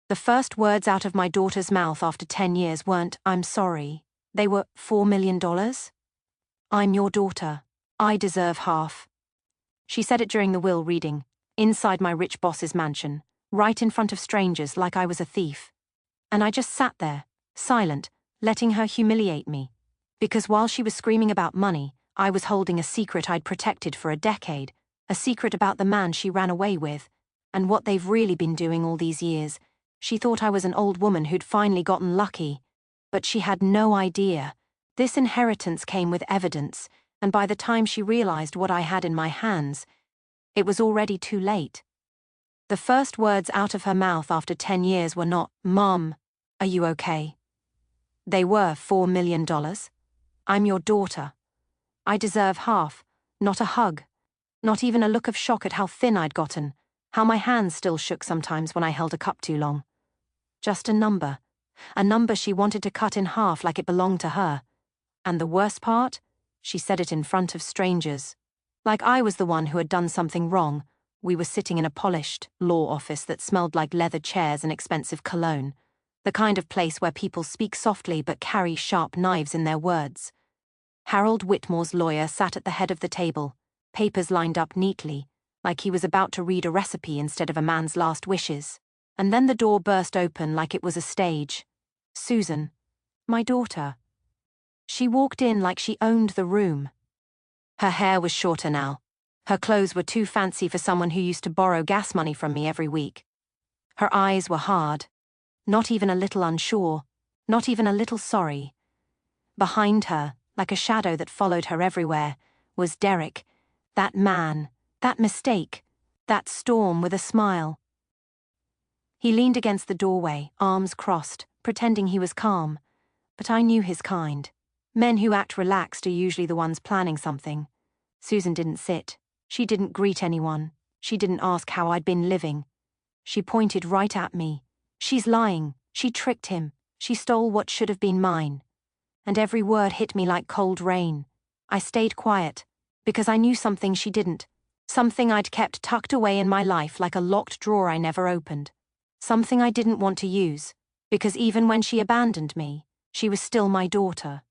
The first words out of my daughter's mouth after 10 years weren't, "I'm sorry." They were, $4 million? I'm your daughter. I deserve half. She said it during the will reading, inside my rich boss's mansion, right in front of strangers like I was a thief. And I just sat there, silent, letting her humiliate me. Because while she was screaming about money, I was holding a secret I'd protected for a decade, a secret about the man she ran away with, and what they've really been doing all these years. She thought I was an old woman who'd finally gotten lucky. But she had no idea. This inheritance came with evidence, and by the time she realized what I had in my hands, it was already too late. The first words out of her mouth after 10 years were not, "Mom, are you okay?" They were, $4 million. I'm your daughter. I deserve half, not a hug, not even a look of shock at how thin I'd gotten, how my hands still shook sometimes when I held a cup too long. Just a number she wanted to cut in half like it belonged to her. And the worst part? She said it in front of strangers. Like I was the one who had done something wrong. We were sitting in a polished law office that smelled like leather chairs and expensive cologne. The kind of place where people speak softly but carry sharp knives in their words. Harold Whitmore's lawyer sat at the head of the table, papers lined up neatly, like he was about to read a recipe instead of a man's last wishes. And then the door burst open like it was a stage. Susan, my daughter. She walked in like she owned the room. Her hair was shorter now. Her clothes were too fancy for someone who used to borrow gas money from me every week. Her eyes were hard. Not even a little unsure. Not even a little sorry. Behind her, like a shadow that followed her everywhere, was Derek. That man. That mistake. That storm with a smile. He leaned against the doorway, arms crossed, pretending he was calm. But I knew his kind. Men who act relaxed are usually the ones planning something. Susan didn't sit. She didn't greet anyone. She didn't ask how I'd been living. She pointed right at me. She's lying. She tricked him. She stole what should have been mine. And every word hit me like cold rain. I stayed quiet, because I knew something she didn't. Something I'd kept tucked away in my life like a locked drawer I never opened. Something I didn't want to use, because even when she abandoned me, she was still my daughter.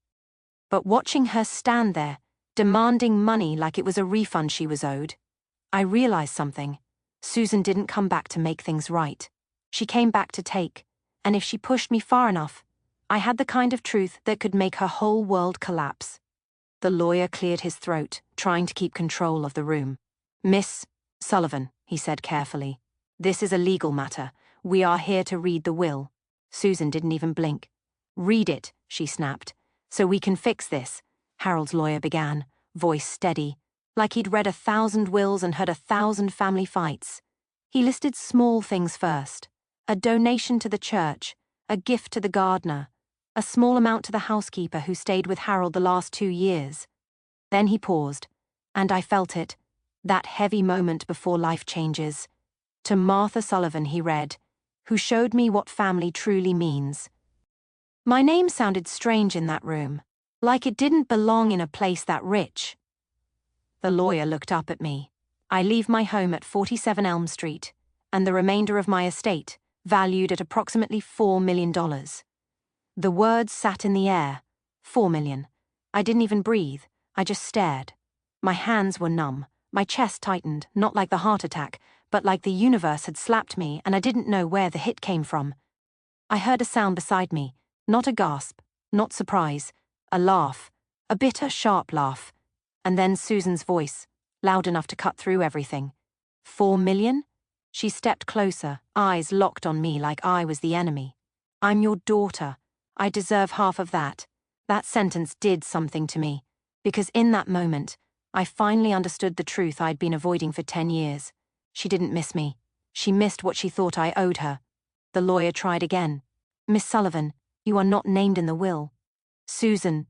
But watching her stand there, demanding money like it was a refund she was owed, I realized something. Susan didn't come back to make things right. She came back to take, and if she pushed me far enough, I had the kind of truth that could make her whole world collapse. The lawyer cleared his throat, trying to keep control of the room. "Miss Sullivan," he said carefully, "this is a legal matter. We are here to read the will." Susan didn't even blink. "Read it," she snapped. "So we can fix this," Harold's lawyer began, voice steady, like he'd read 1,000 wills and heard 1,000 family fights. He listed small things first. A donation to the church, a gift to the gardener, a small amount to the housekeeper who stayed with Harold the last 2 years. Then he paused, and I felt it, that heavy moment before life changes. To Martha Sullivan, he read, who showed me what family truly means. My name sounded strange in that room, like it didn't belong in a place that rich. The lawyer looked up at me. I leave my home at 47 Elm Street, and the remainder of my estate, valued at approximately $4 million. The words sat in the air. 4 million. I didn't even breathe. I just stared. My hands were numb. My chest tightened, not like the heart attack, but like the universe had slapped me and I didn't know where the hit came from. I heard a sound beside me, not a gasp, not surprise, a laugh, a bitter, sharp laugh. And then Susan's voice, loud enough to cut through everything. 4 million? She stepped closer, eyes locked on me like I was the enemy. I'm your daughter. I deserve half of that. That sentence did something to me, because in that moment, I finally understood the truth I'd been avoiding for 10 years. She didn't miss me. She missed what she thought I owed her. The lawyer tried again. "Miss Sullivan, you are not named in the will." Susan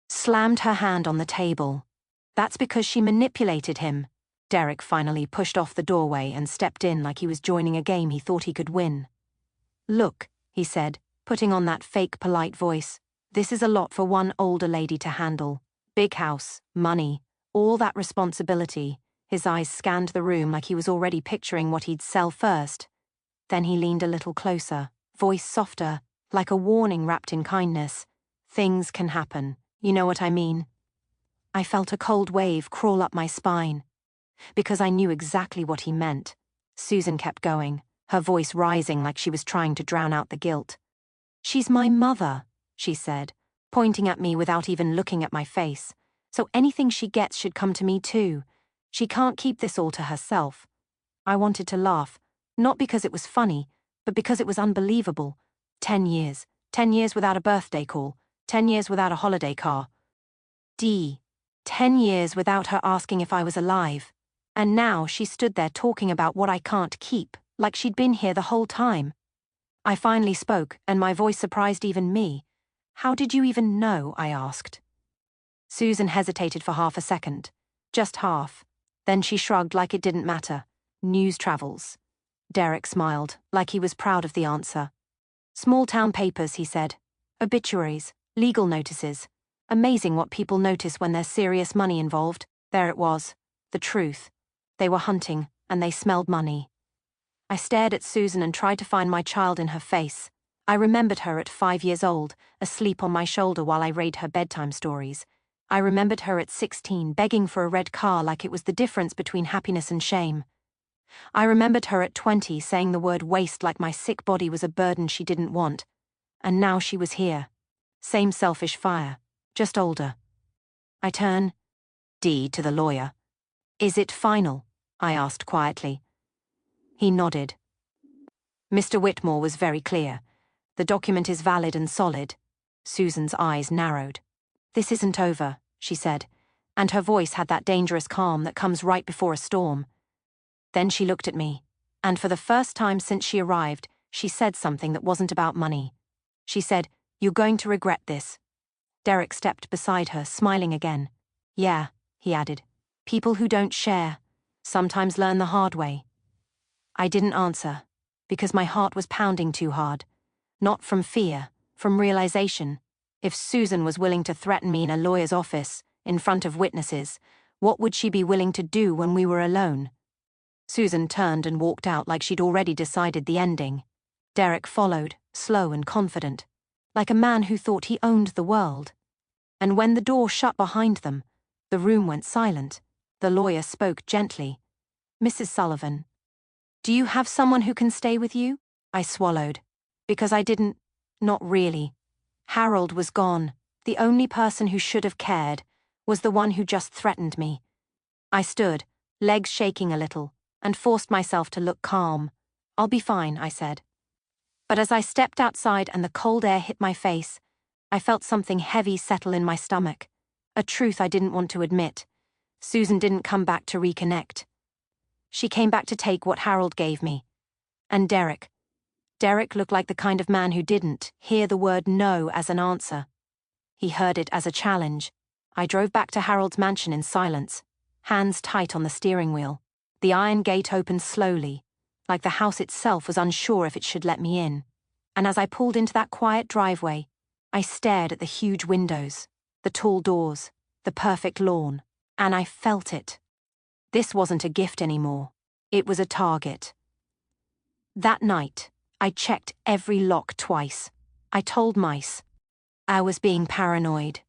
slammed her hand on the table. "That's because she manipulated him." Derek finally pushed off the doorway and stepped in like he was joining a game he thought he could win. "Look," he said, putting on that fake polite voice, "this is a lot for one older lady to handle. Big house, money, all that responsibility." His eyes scanned the room like he was already picturing what he'd sell first. Then he leaned a little closer, voice softer, like a warning wrapped in kindness. Things can happen, you know what I mean? I felt a cold wave crawl up my spine. Because I knew exactly what he meant. Susan kept going, her voice rising like she was trying to drown out the guilt. "She's my mother," she said, pointing at me without even looking at my face. "So anything she gets should come to me too. She can't keep this all to herself." I wanted to laugh, not because it was funny, but because it was unbelievable. 10 years. 10 years without a birthday call. 10 years without a holiday car. 10 years without her asking if I was alive. And now she stood there talking about what I can't keep, like she'd been here the whole time. I finally spoke, and my voice surprised even me. "How did you even know?" I asked. Susan hesitated for half a second. Just half. Then she shrugged like it didn't matter. "News travels." Derek smiled, like he was proud of the answer. "Small-town papers," he said. "Obituaries, legal notices. Amazing what people notice when there's serious money involved." There it was. The truth. They were hunting, and they smelled money. I stared at Susan and tried to find my child in her face. I remembered her at 5 years old, asleep on my shoulder while I read her bedtime stories. I remembered her at 16, begging for a red car like it was the difference between happiness and shame. I remembered her at 20, saying the word waste like my sick body was a burden she didn't want. And now she was here. Same selfish fire, just older. I turn to the lawyer. "Is it final?" I asked quietly. He nodded. "Mr. Whitmore was very clear. The document is valid and solid." Susan's eyes narrowed. "This isn't over," she said, and her voice had that dangerous calm that comes right before a storm. Then she looked at me, and for the first time since she arrived, she said something that wasn't about money. She said, "You're going to regret this." Derek stepped beside her, smiling again. "Yeah," he added. "People who don't share sometimes learn the hard way." I didn't answer, because my heart was pounding too hard. Not from fear, from realization. If Susan was willing to threaten me in a lawyer's office, in front of witnesses, what would she be willing to do when we were alone? Susan turned and walked out like she'd already decided the ending. Derek followed, slow and confident, like a man who thought he owned the world. And when the door shut behind them, the room went silent. The lawyer spoke gently. "Mrs. Sullivan, do you have someone who can stay with you?" I swallowed. Because I didn't. Not really. Harold was gone. The only person who should have cared was the one who just threatened me. I stood, legs shaking a little, and forced myself to look calm. "I'll be fine," I said. But as I stepped outside and the cold air hit my face, I felt something heavy settle in my stomach. A truth I didn't want to admit. Susan didn't come back to reconnect. She came back to take what Harold gave me. And Derek. Derek looked like the kind of man who didn't hear the word no as an answer. He heard it as a challenge. I drove back to Harold's mansion in silence, hands tight on the steering wheel. The iron gate opened slowly, like the house itself was unsure if it should let me in. And as I pulled into that quiet driveway, I stared at the huge windows, the tall doors, the perfect lawn, and I felt it. This wasn't a gift anymore. It was a target. That night, I checked every lock twice. I told Mice. I was being paranoid.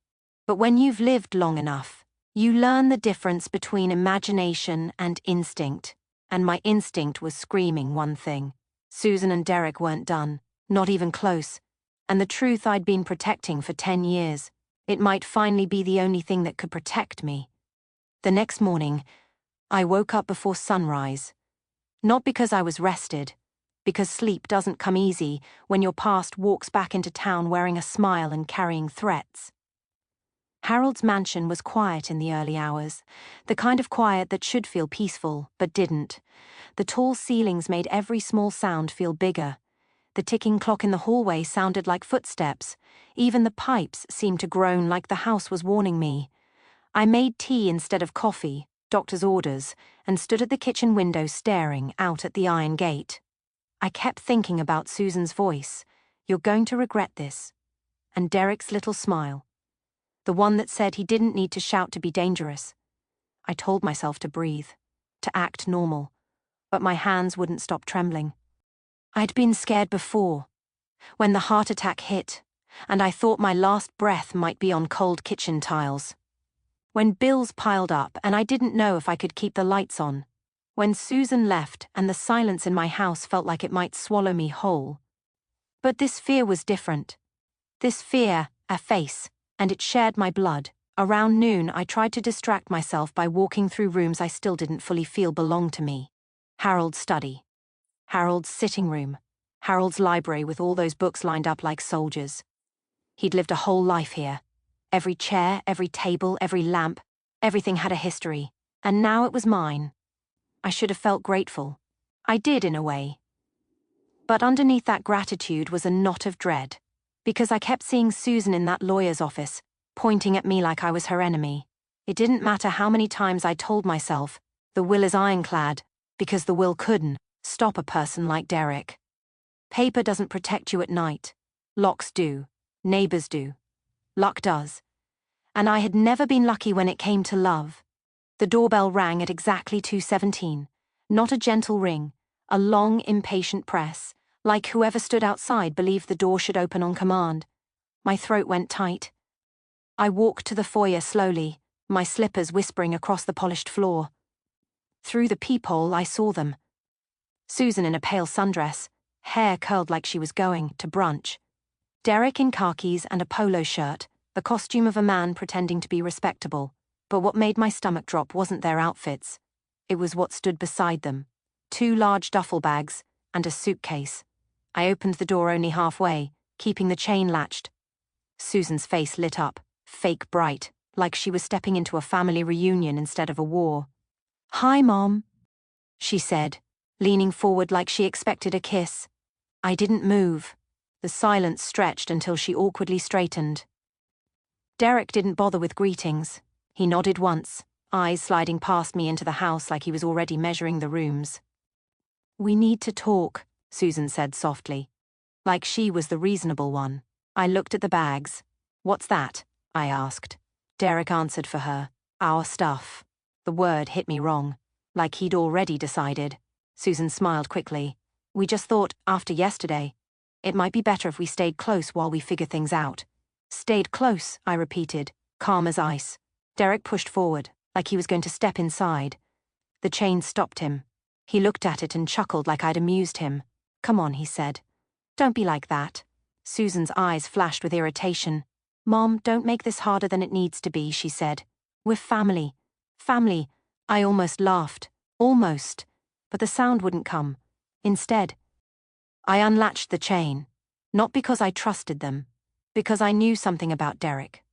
But when you've lived long enough, you learn the difference between imagination and instinct. And my instinct was screaming one thing. Susan and Derek weren't done, not even close. And the truth I'd been protecting for 10 years, it might finally be the only thing that could protect me. The next morning, I woke up before sunrise. Not because I was rested, because sleep doesn't come easy when your past walks back into town wearing a smile and carrying threats. Harold's mansion was quiet in the early hours, the kind of quiet that should feel peaceful, but didn't. The tall ceilings made every small sound feel bigger. The ticking clock in the hallway sounded like footsteps. Even the pipes seemed to groan like the house was warning me. I made tea instead of coffee, doctor's orders, and stood at the kitchen window staring out at the iron gate. I kept thinking about Susan's voice. "You're going to regret this." And Derek's little smile. The one that said he didn't need to shout to be dangerous. I told myself to breathe, to act normal, but my hands wouldn't stop trembling. I'd been scared before, when the heart attack hit, and I thought my last breath might be on cold kitchen tiles. When bills piled up and I didn't know if I could keep the lights on. When Susan left and the silence in my house felt like it might swallow me whole. But this fear was different. This fear, a face, and it shared my blood. Around noon, I tried to distract myself by walking through rooms I still didn't fully feel belonged to me. Harold's study. Harold's sitting room. Harold's library with all those books lined up like soldiers. He'd lived a whole life here. Every chair, every table, every lamp, everything had a history. And now it was mine. I should have felt grateful. I did in a way. But underneath that gratitude was a knot of dread. Because I kept seeing Susan in that lawyer's office, pointing at me like I was her enemy. It didn't matter how many times I told myself, the will is ironclad, because the will couldn't stop a person like Derek. Paper doesn't protect you at night. Locks do. Neighbors do. Luck does. And I had never been lucky when it came to love. The doorbell rang at exactly 2:17. Not a gentle ring, a long, impatient press, like whoever stood outside believed the door should open on command. My throat went tight. I walked to the foyer slowly, my slippers whispering across the polished floor. Through the peephole, I saw them. Susan in a pale sundress, hair curled like she was going to brunch. Derek in khakis and a polo shirt, the costume of a man pretending to be respectable. But what made my stomach drop wasn't their outfits. It was what stood beside them. 2 large duffel bags and a suitcase. I opened the door only halfway, keeping the chain latched. Susan's face lit up, fake bright, like she was stepping into a family reunion instead of a war. "Hi, Mom," she said, leaning forward like she expected a kiss. I didn't move. The silence stretched until she awkwardly straightened. Derek didn't bother with greetings. He nodded once, eyes sliding past me into the house like he was already measuring the rooms. "We need to talk," Susan said softly. Like she was the reasonable one. I looked at the bags. "What's that?" I asked. Derek answered for her. "Our stuff." The word hit me wrong. Like he'd already decided. Susan smiled quickly. "We just thought, after yesterday, it might be better if we stayed close while we figure things out." "Stayed close," I repeated, calm as ice. Derek pushed forward, like he was going to step inside. The chain stopped him. He looked at it and chuckled like I'd amused him. "Come on," he said. "Don't be like that." Susan's eyes flashed with irritation. "Mom, don't make this harder than it needs to be," she said. "We're family. Family." I almost laughed. Almost. But the sound wouldn't come. Instead, I unlatched the chain. Not because I trusted them. Because I knew something about Derek.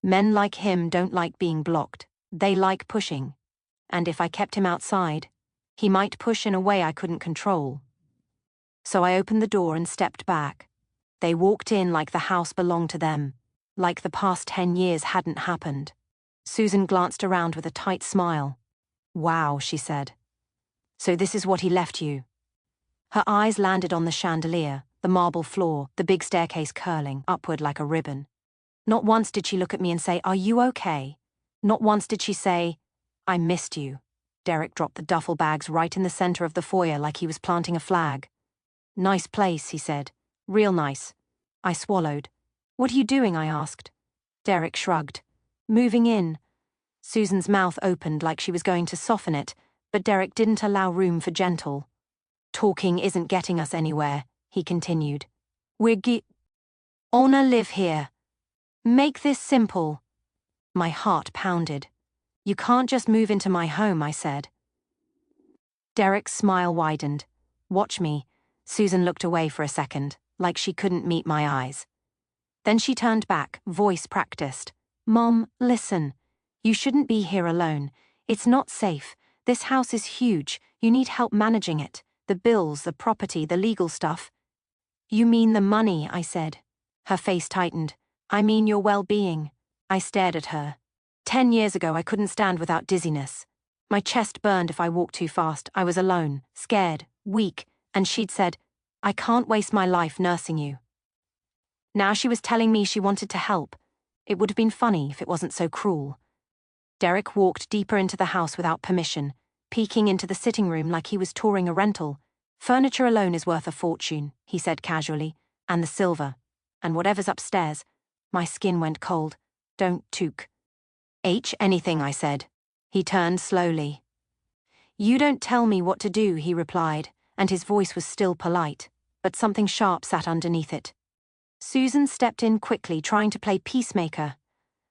Men like him don't like being blocked. They like pushing. And if I kept him outside, he might push in a way I couldn't control. So I opened the door and stepped back. They walked in like the house belonged to them, like the past 10 years hadn't happened. Susan glanced around with a tight smile. "Wow," she said. "So this is what he left you." Her eyes landed on the chandelier, the marble floor, the big staircase curling upward like a ribbon. Not once did she look at me and say, "Are you okay?" Not once did she say, "I missed you." Derek dropped the duffel bags right in the center of the foyer like he was planting a flag. "Nice place," he said. "Real nice." I swallowed. "What are you doing?" I asked. Derek shrugged. "Moving in." Susan's mouth opened like she was going to soften it, but Derek didn't allow room for gentle. "Talking isn't getting us anywhere," he continued. "We're gonna live here. Make this simple." My heart pounded. "You can't just move into my home," I said. Derek's smile widened. "Watch me." Susan looked away for a second, like she couldn't meet my eyes. Then she turned back, voice practiced. "Mom, listen. You shouldn't be here alone. It's not safe. This house is huge. You need help managing it. The bills, the property, the legal stuff." "You mean the money," I said. Her face tightened. "I mean your well-being." I stared at her. 10 years ago, I couldn't stand without dizziness. My chest burned if I walked too fast. I was alone, scared, weak, and she'd said, "I can't waste my life nursing you." Now she was telling me she wanted to help. It would have been funny if it wasn't so cruel. Derek walked deeper into the house without permission, peeking into the sitting room like he was touring a rental, Furniture alone is worth a fortune, he said casually, and the silver, and whatever's upstairs. My skin went cold. Don't took. Anything, I said. He turned slowly. You don't tell me what to do, he replied, and his voice was still polite, but something sharp sat underneath it. Susan stepped in quickly, trying to play peacemaker.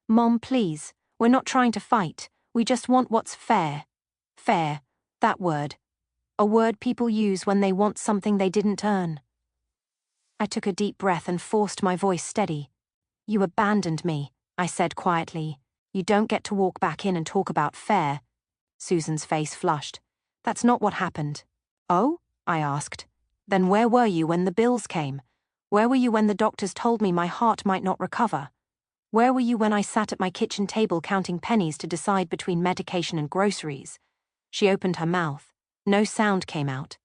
Mom, please, we're not trying to fight. We just want what's fair. Fair, that word. A word people use when they want something they didn't earn. I took a deep breath and forced my voice steady. You abandoned me, I said quietly. You don't get to walk back in and talk about fair. Susan's face flushed. That's not what happened. Oh? I asked. Then where were you when the bills came? Where were you when the doctors told me my heart might not recover? Where were you when I sat at my kitchen table counting pennies to decide between medication and groceries? She opened her mouth. No sound came out.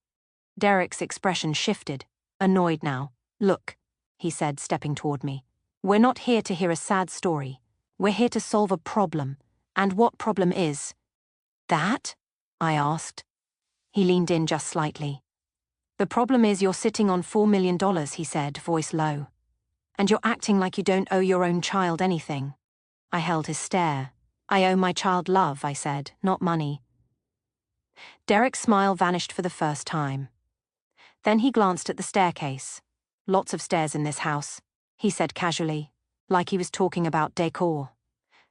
Derek's expression shifted, annoyed now. Look, he said, stepping toward me. We're not here to hear a sad story. We're here to solve a problem. And what problem is? That? I asked. He leaned in just slightly. The problem is you're sitting on $4 million, he said, voice low. And you're acting like you don't owe your own child anything. I held his stare. I owe my child love, I said, not money. Derek's smile vanished for the first time. Then he glanced at the staircase. Lots of stairs in this house, he said casually, like he was talking about decor.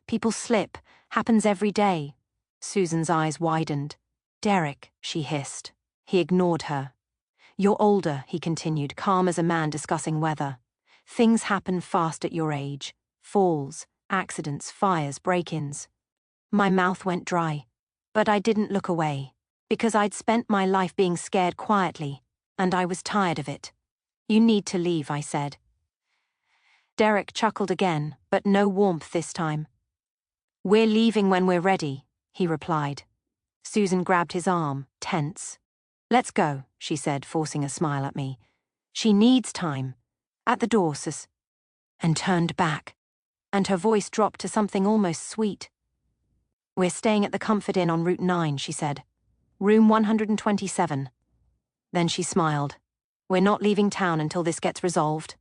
People slip, happens every day. Susan's eyes widened. Derek, she hissed. He ignored her. You're older, he continued, calm as a man discussing weather. Things happen fast at your age. Falls, accidents, fires, break-ins. My mouth went dry, but I didn't look away, because I'd spent my life being scared quietly, and I was tired of it. You need to leave, I said. Derek chuckled again, but no warmth this time. We're leaving when we're ready, he replied. Susan grabbed his arm, tense. Let's go, she said, forcing a smile at me. She needs time. At the door, sis. And turned back. And her voice dropped to something almost sweet. We're staying at the Comfort Inn on Route 9, she said. Room 127. Then she smiled. We're not leaving town until this gets resolved.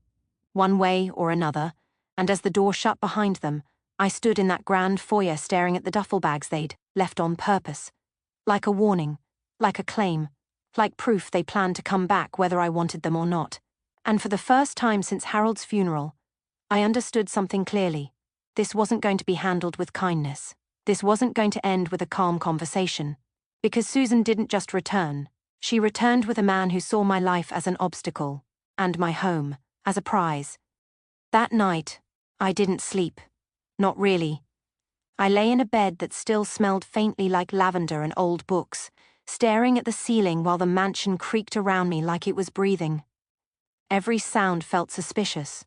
One way or another, and as the door shut behind them, I stood in that grand foyer staring at the duffel bags they'd left on purpose. Like a warning, like a claim, like proof they planned to come back whether I wanted them or not. And for the first time since Harold's funeral, I understood something clearly. This wasn't going to be handled with kindness. This wasn't going to end with a calm conversation. Because Susan didn't just return. She returned with a man who saw my life as an obstacle, and my home as a prize. That night, I didn't sleep. Not really. I lay in a bed that still smelled faintly like lavender and old books, staring at the ceiling while the mansion creaked around me like it was breathing. Every sound felt suspicious.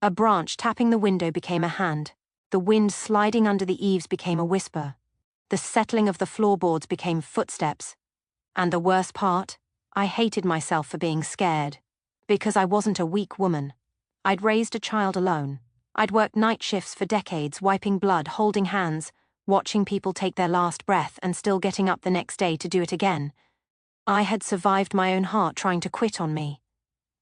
A branch tapping the window became a hand. The wind sliding under the eaves became a whisper. The settling of the floorboards became footsteps. And the worst part, I hated myself for being scared. Because I wasn't a weak woman. I'd raised a child alone. I'd worked night shifts for decades, wiping blood, holding hands, watching people take their last breath and still getting up the next day to do it again. I had survived my own heart trying to quit on me.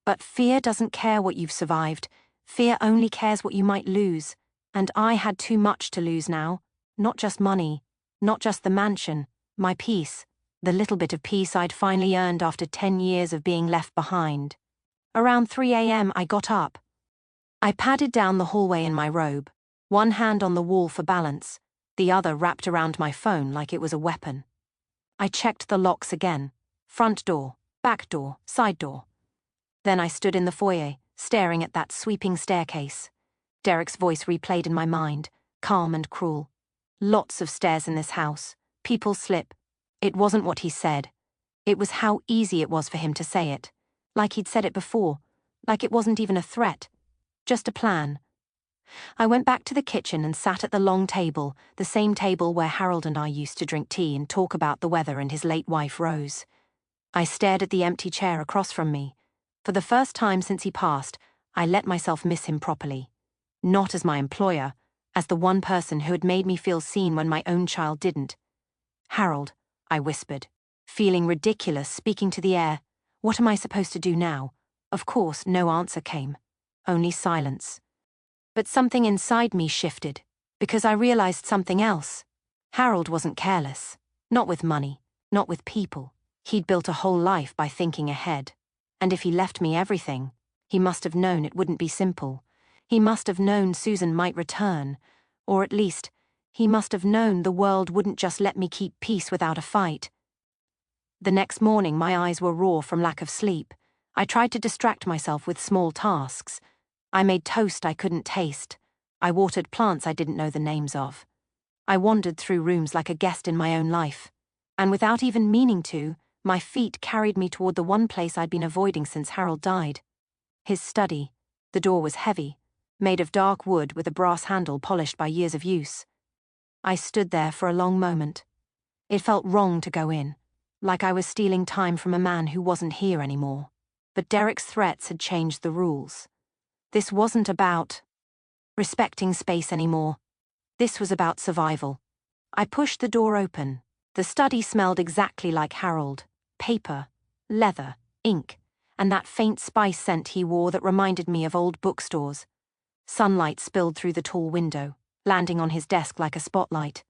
But fear doesn't care what you've survived. Fear only cares what you might lose. And I had too much to lose now. Not just money. Not just the mansion. My peace. The little bit of peace I'd finally earned after 10 years of being left behind. Around 3 a.m. I got up. I padded down the hallway in my robe, one hand on the wall for balance, the other wrapped around my phone like it was a weapon. I checked the locks again. Front door, back door, side door. Then I stood in the foyer, staring at that sweeping staircase. Derek's voice replayed in my mind, calm and cruel. Lots of stairs in this house. People slip. It wasn't what he said. It was how easy it was for him to say it. Like he'd said it before. Like it wasn't even a threat. Just a plan. I went back to the kitchen and sat at the long table, the same table where Harold and I used to drink tea and talk about the weather and his late wife Rose. I stared at the empty chair across from me. For the first time since he passed, I let myself miss him properly. Not as my employer, as the one person who had made me feel seen when my own child didn't. Harold, I whispered, feeling ridiculous speaking to the air. What am I supposed to do now? Of course, no answer came. Only silence. But something inside me shifted, because I realized something else. Harold wasn't careless. Not with money, not with people. He'd built a whole life by thinking ahead. And if he left me everything, he must have known it wouldn't be simple. He must have known Susan might return, or at least, he must have known the world wouldn't just let me keep peace without a fight. The next morning my eyes were raw from lack of sleep. I tried to distract myself with small tasks. I made toast I couldn't taste. I watered plants I didn't know the names of. I wandered through rooms like a guest in my own life. And without even meaning to, my feet carried me toward the one place I'd been avoiding since Harold died. His study. The door was heavy, made of dark wood with a brass handle polished by years of use. I stood there for a long moment. It felt wrong to go in, like I was stealing time from a man who wasn't here anymore. But Derek's threats had changed the rules. This wasn't about respecting space anymore. This was about survival. I pushed the door open. The study smelled exactly like Harold. Paper, leather, ink, and that faint spice scent he wore that reminded me of old bookstores. Sunlight spilled through the tall window, landing on his desk like a spotlight.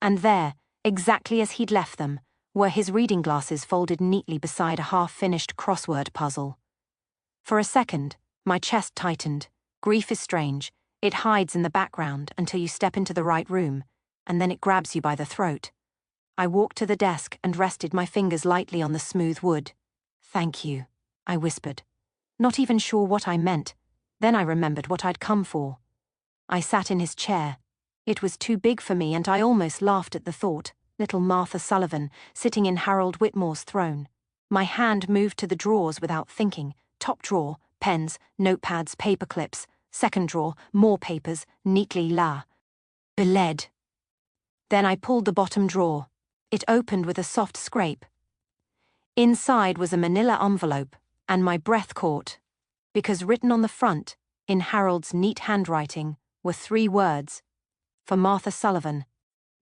And there, exactly as he'd left them, were his reading glasses folded neatly beside a half-finished crossword puzzle. For a second, my chest tightened. Grief is strange. It hides in the background until you step into the right room, and then it grabs you by the throat. I walked to the desk and rested my fingers lightly on the smooth wood. "Thank you," I whispered. Not even sure what I meant. Then I remembered what I'd come for. I sat in his chair. It was too big for me, and I almost laughed at the thought. Little Martha Sullivan, sitting in Harold Whitmore's throne. My hand moved to the drawers without thinking. Top drawer, pens, notepads, paper clips. Second drawer, more papers, neatly beled. Then I pulled the bottom drawer. It opened with a soft scrape. Inside was a manila envelope, and my breath caught, because written on the front, in Harold's neat handwriting, were 3 words. For Martha Sullivan.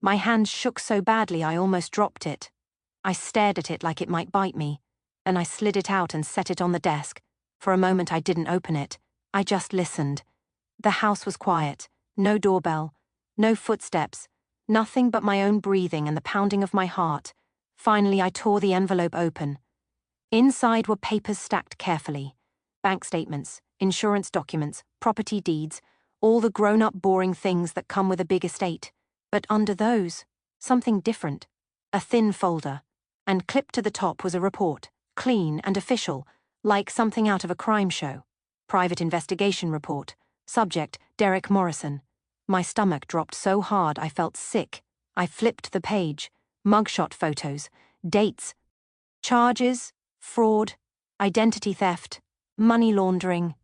My hand shook so badly I almost dropped it. I stared at it like it might bite me. Then I slid it out and set it on the desk. For a moment I didn't open it. I just listened. The house was quiet. No doorbell. No footsteps. Nothing but my own breathing and the pounding of my heart. Finally I tore the envelope open. Inside were papers stacked carefully. Bank statements, insurance documents, property deeds, all the grown-up boring things that come with a big estate. But under those, something different. A thin folder. And clipped to the top was a report, clean and official, like something out of a crime show. Private investigation report. Subject, Derek Morrison. My stomach dropped so hard I felt sick. I flipped the page. Mugshot photos. Dates. Charges. Fraud. Identity theft. Money laundering.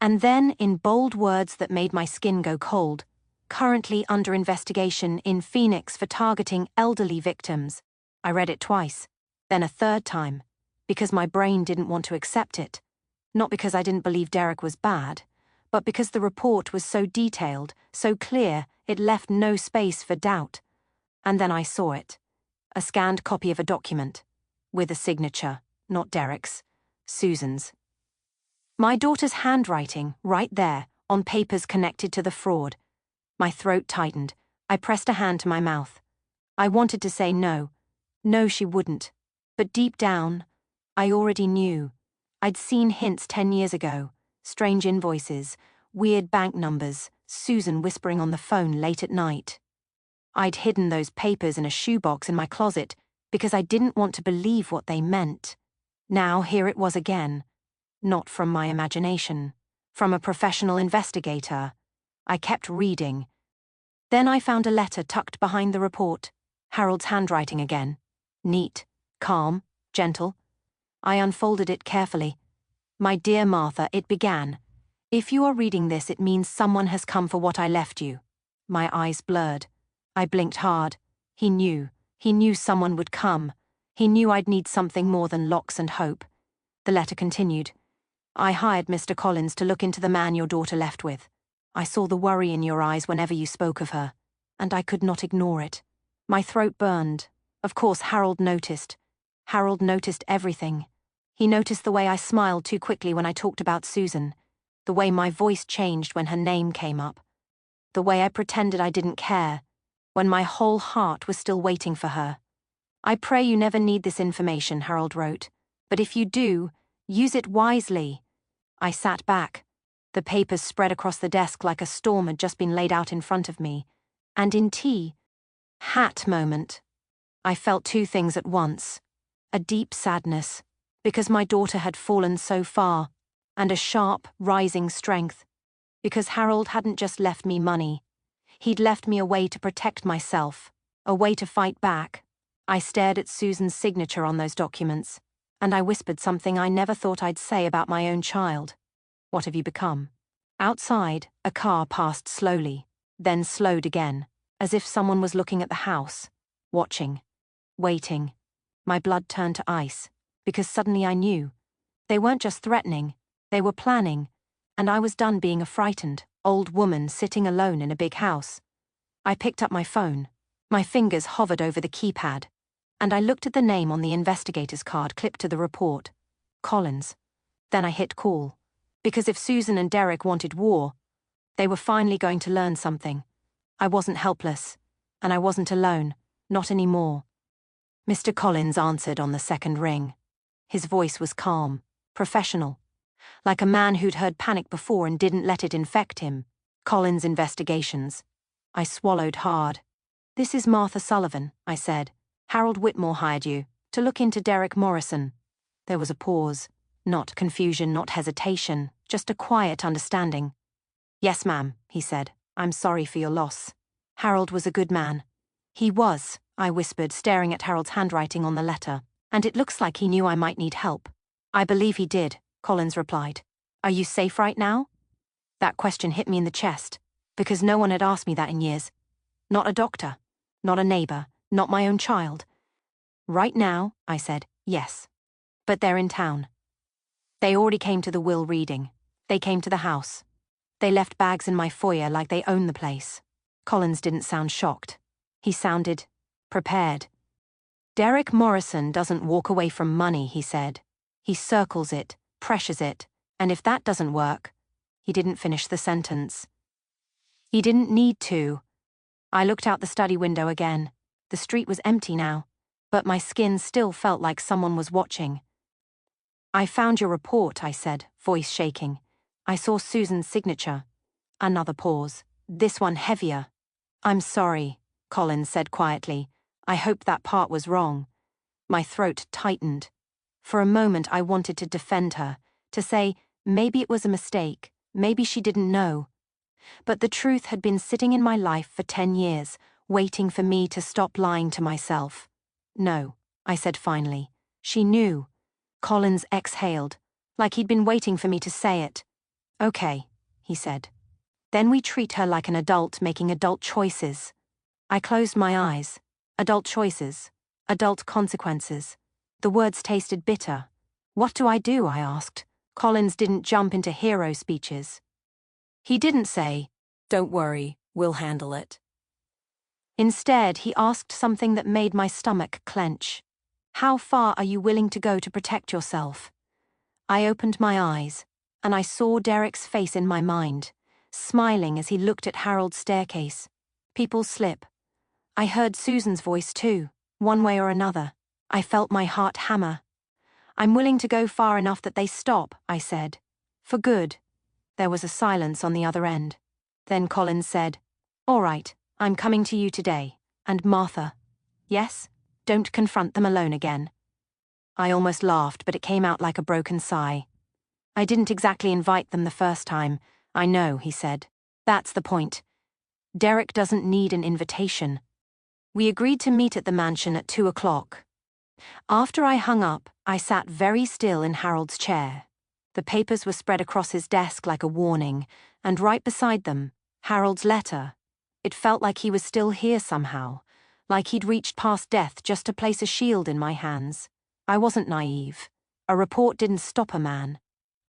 And then, in bold words that made my skin go cold, currently under investigation in Phoenix for targeting elderly victims. I read it twice, then a third time, because my brain didn't want to accept it. Not because I didn't believe Derek was bad, but because the report was so detailed, so clear, it left no space for doubt. And then I saw it. A scanned copy of a document, with a signature, not Derek's, Susan's. My daughter's handwriting, right there, on papers connected to the fraud. My throat tightened. I pressed a hand to my mouth. I wanted to say no. No, she wouldn't. But deep down, I already knew. I'd seen hints 10 years ago. Strange invoices, weird bank numbers, Susan whispering on the phone late at night. I'd hidden those papers in a shoebox in my closet because I didn't want to believe what they meant. Now here it was again. Not from my imagination. From a professional investigator. I kept reading. Then I found a letter tucked behind the report. Harold's handwriting again. Neat, calm, gentle. I unfolded it carefully. My dear Martha, it began. If you are reading this, it means someone has come for what I left you. My eyes blurred. I blinked hard. He knew. He knew someone would come. He knew I'd need something more than locks and hope. The letter continued. I hired Mr. Collins to look into the man your daughter left with. I saw the worry in your eyes whenever you spoke of her, and I could not ignore it. My throat burned. Of course, Harold noticed. Harold noticed everything. He noticed the way I smiled too quickly when I talked about Susan, the way my voice changed when her name came up, the way I pretended I didn't care, when my whole heart was still waiting for her. I pray you never need this information, Harold wrote, but if you do, use it wisely. I sat back. The papers spread across the desk like a storm had just been laid out in front of me. And in hat moment, I felt two things at once. A deep sadness, because my daughter had fallen so far, and a sharp, rising strength, because Harold hadn't just left me money. He'd left me a way to protect myself, a way to fight back. I stared at Susan's signature on those documents, and I whispered something I never thought I'd say about my own child. What have you become? Outside, a car passed slowly, then slowed again, as if someone was looking at the house, watching, waiting. My blood turned to ice, because suddenly I knew. They weren't just threatening, they were planning, and I was done being a frightened, old woman sitting alone in a big house. I picked up my phone. My fingers hovered over the keypad, and I looked at the name on the investigator's card clipped to the report. Collins. Then I hit call. Because if Susan and Derek wanted war, they were finally going to learn something. I wasn't helpless, and I wasn't alone, not anymore. Mr. Collins answered on the second ring. His voice was calm, professional, like a man who'd heard panic before and didn't let it infect him. Collins Investigations. I swallowed hard. This is Martha Sullivan, I said. Harold Whitmore hired you to look into Derek Morrison. There was a pause. Not confusion, not hesitation, just a quiet understanding. Yes, ma'am, he said. I'm sorry for your loss. Harold was a good man. He was, I whispered, staring at Harold's handwriting on the letter. And it looks like he knew I might need help. I believe he did, Collins replied. Are you safe right now? That question hit me in the chest, because no one had asked me that in years. Not a doctor, not a neighbor, not my own child. Right now, I said, yes. But they're in town. They already came to the will reading. They came to the house. They left bags in my foyer like they own the place. Collins didn't sound shocked. He sounded prepared. Derek Morrison doesn't walk away from money, he said. He circles it, pressures it, and if that doesn't work, he didn't finish the sentence. He didn't need to. I looked out the study window again. The street was empty now, but my skin still felt like someone was watching. I found your report, I said, voice shaking. I saw Susan's signature. Another pause. This one heavier. I'm sorry, Collins said quietly. I hope that part was wrong. My throat tightened. For a moment I wanted to defend her, to say, maybe it was a mistake, maybe she didn't know. But the truth had been sitting in my life for 10 years, waiting for me to stop lying to myself. No, I said finally. She knew. Collins exhaled, like he'd been waiting for me to say it. Okay, he said. Then we treat her like an adult making adult choices. I closed my eyes. Adult choices. Adult consequences. The words tasted bitter. What do? I asked. Collins didn't jump into hero speeches. He didn't say, don't worry, we'll handle it. Instead, he asked something that made my stomach clench. How far are you willing to go to protect yourself? I opened my eyes, and I saw Derek's face in my mind, smiling as he looked at Harold's staircase. People slip. I heard Susan's voice too, one way or another. I felt my heart hammer. I'm willing to go far enough that they stop, I said. For good. There was a silence on the other end. Then Collins said, all right, I'm coming to you today. And Martha. Yes? Don't confront them alone again. I almost laughed, but it came out like a broken sigh. I didn't exactly invite them the first time. I know, he said. That's the point. Derek doesn't need an invitation. We agreed to meet at the mansion at 2 o'clock. After I hung up, I sat very still in Harold's chair. The papers were spread across his desk like a warning, and right beside them, Harold's letter. It felt like he was still here somehow, like he'd reached past death just to place a shield in my hands. I wasn't naive. A report didn't stop a man.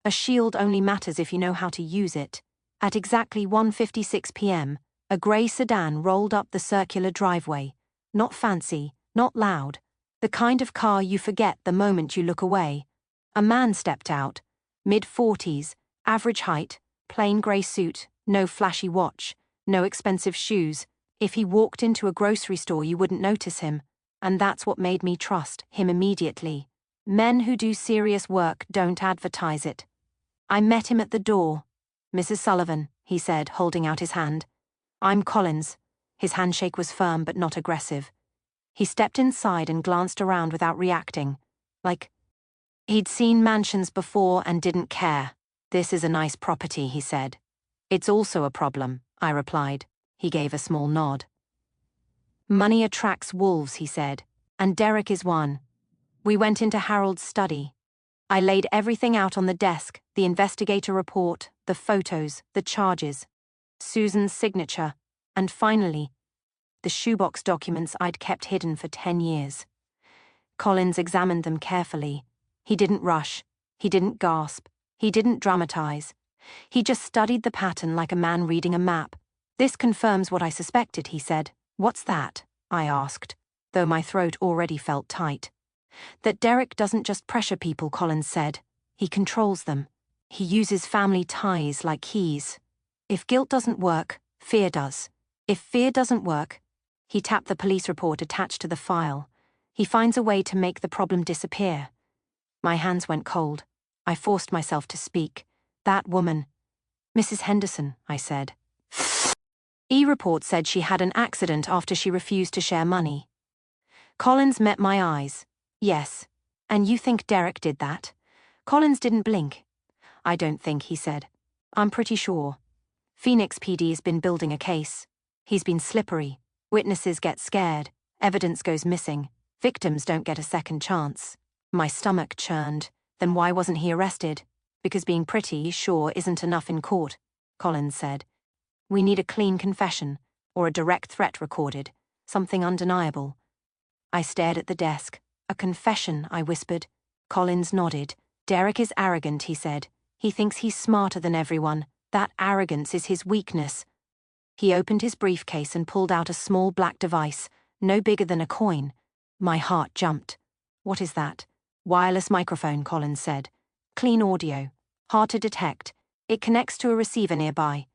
A shield only matters if you know how to use it. At exactly 1:56 p.m., a grey sedan rolled up the circular driveway. Not fancy, not loud. The kind of car you forget the moment you look away. A man stepped out, mid-40s, average height, plain grey suit, no flashy watch, no expensive shoes. If he walked into a grocery store, you wouldn't notice him, and that's what made me trust him immediately. Men who do serious work don't advertise it. I met him at the door. "Mrs. Sullivan," he said, holding out his hand. "I'm Collins." His handshake was firm but not aggressive. He stepped inside and glanced around without reacting, like he'd seen mansions before and didn't care. "This is a nice property," he said. "It's also a problem," I replied. He gave a small nod. "Money attracts wolves," he said, "and Derek is one." We went into Harold's study. I laid everything out on the desk, the investigator report, the photos, the charges, Susan's signature, and finally, the shoebox documents I'd kept hidden for 10 years. Collins examined them carefully. He didn't rush. He didn't gasp. He didn't dramatize. He just studied the pattern like a man reading a map. "This confirms what I suspected," he said. "What's that?" I asked, though my throat already felt tight. "That Derek doesn't just pressure people," Collins said. "He controls them. He uses family ties like keys. If guilt doesn't work, fear does. If fear doesn't work," he tapped the police report attached to the file, "he finds a way to make the problem disappear." My hands went cold. I forced myself to speak. "That woman." "Mrs. Henderson," I said. E-report said she had an accident after she refused to share money. Collins met my eyes. "Yes. And you think Derek did that?" Collins didn't blink. "I don't think," he said. "I'm pretty sure. Phoenix PD has been building a case. He's been slippery. Witnesses get scared. Evidence goes missing. Victims don't get a second chance." My stomach churned. "Then why wasn't he arrested?" "Because being pretty sure isn't enough in court," Collins said. "We need a clean confession, or a direct threat recorded, something undeniable." I stared at the desk. "A confession," I whispered. Collins nodded. "Derek is arrogant," he said. "He thinks he's smarter than everyone. That arrogance is his weakness." He opened his briefcase and pulled out a small black device, no bigger than a coin. My heart jumped. "What is that?" "Wireless microphone," Collins said. "Clean audio. Hard to detect. It connects to a receiver nearby."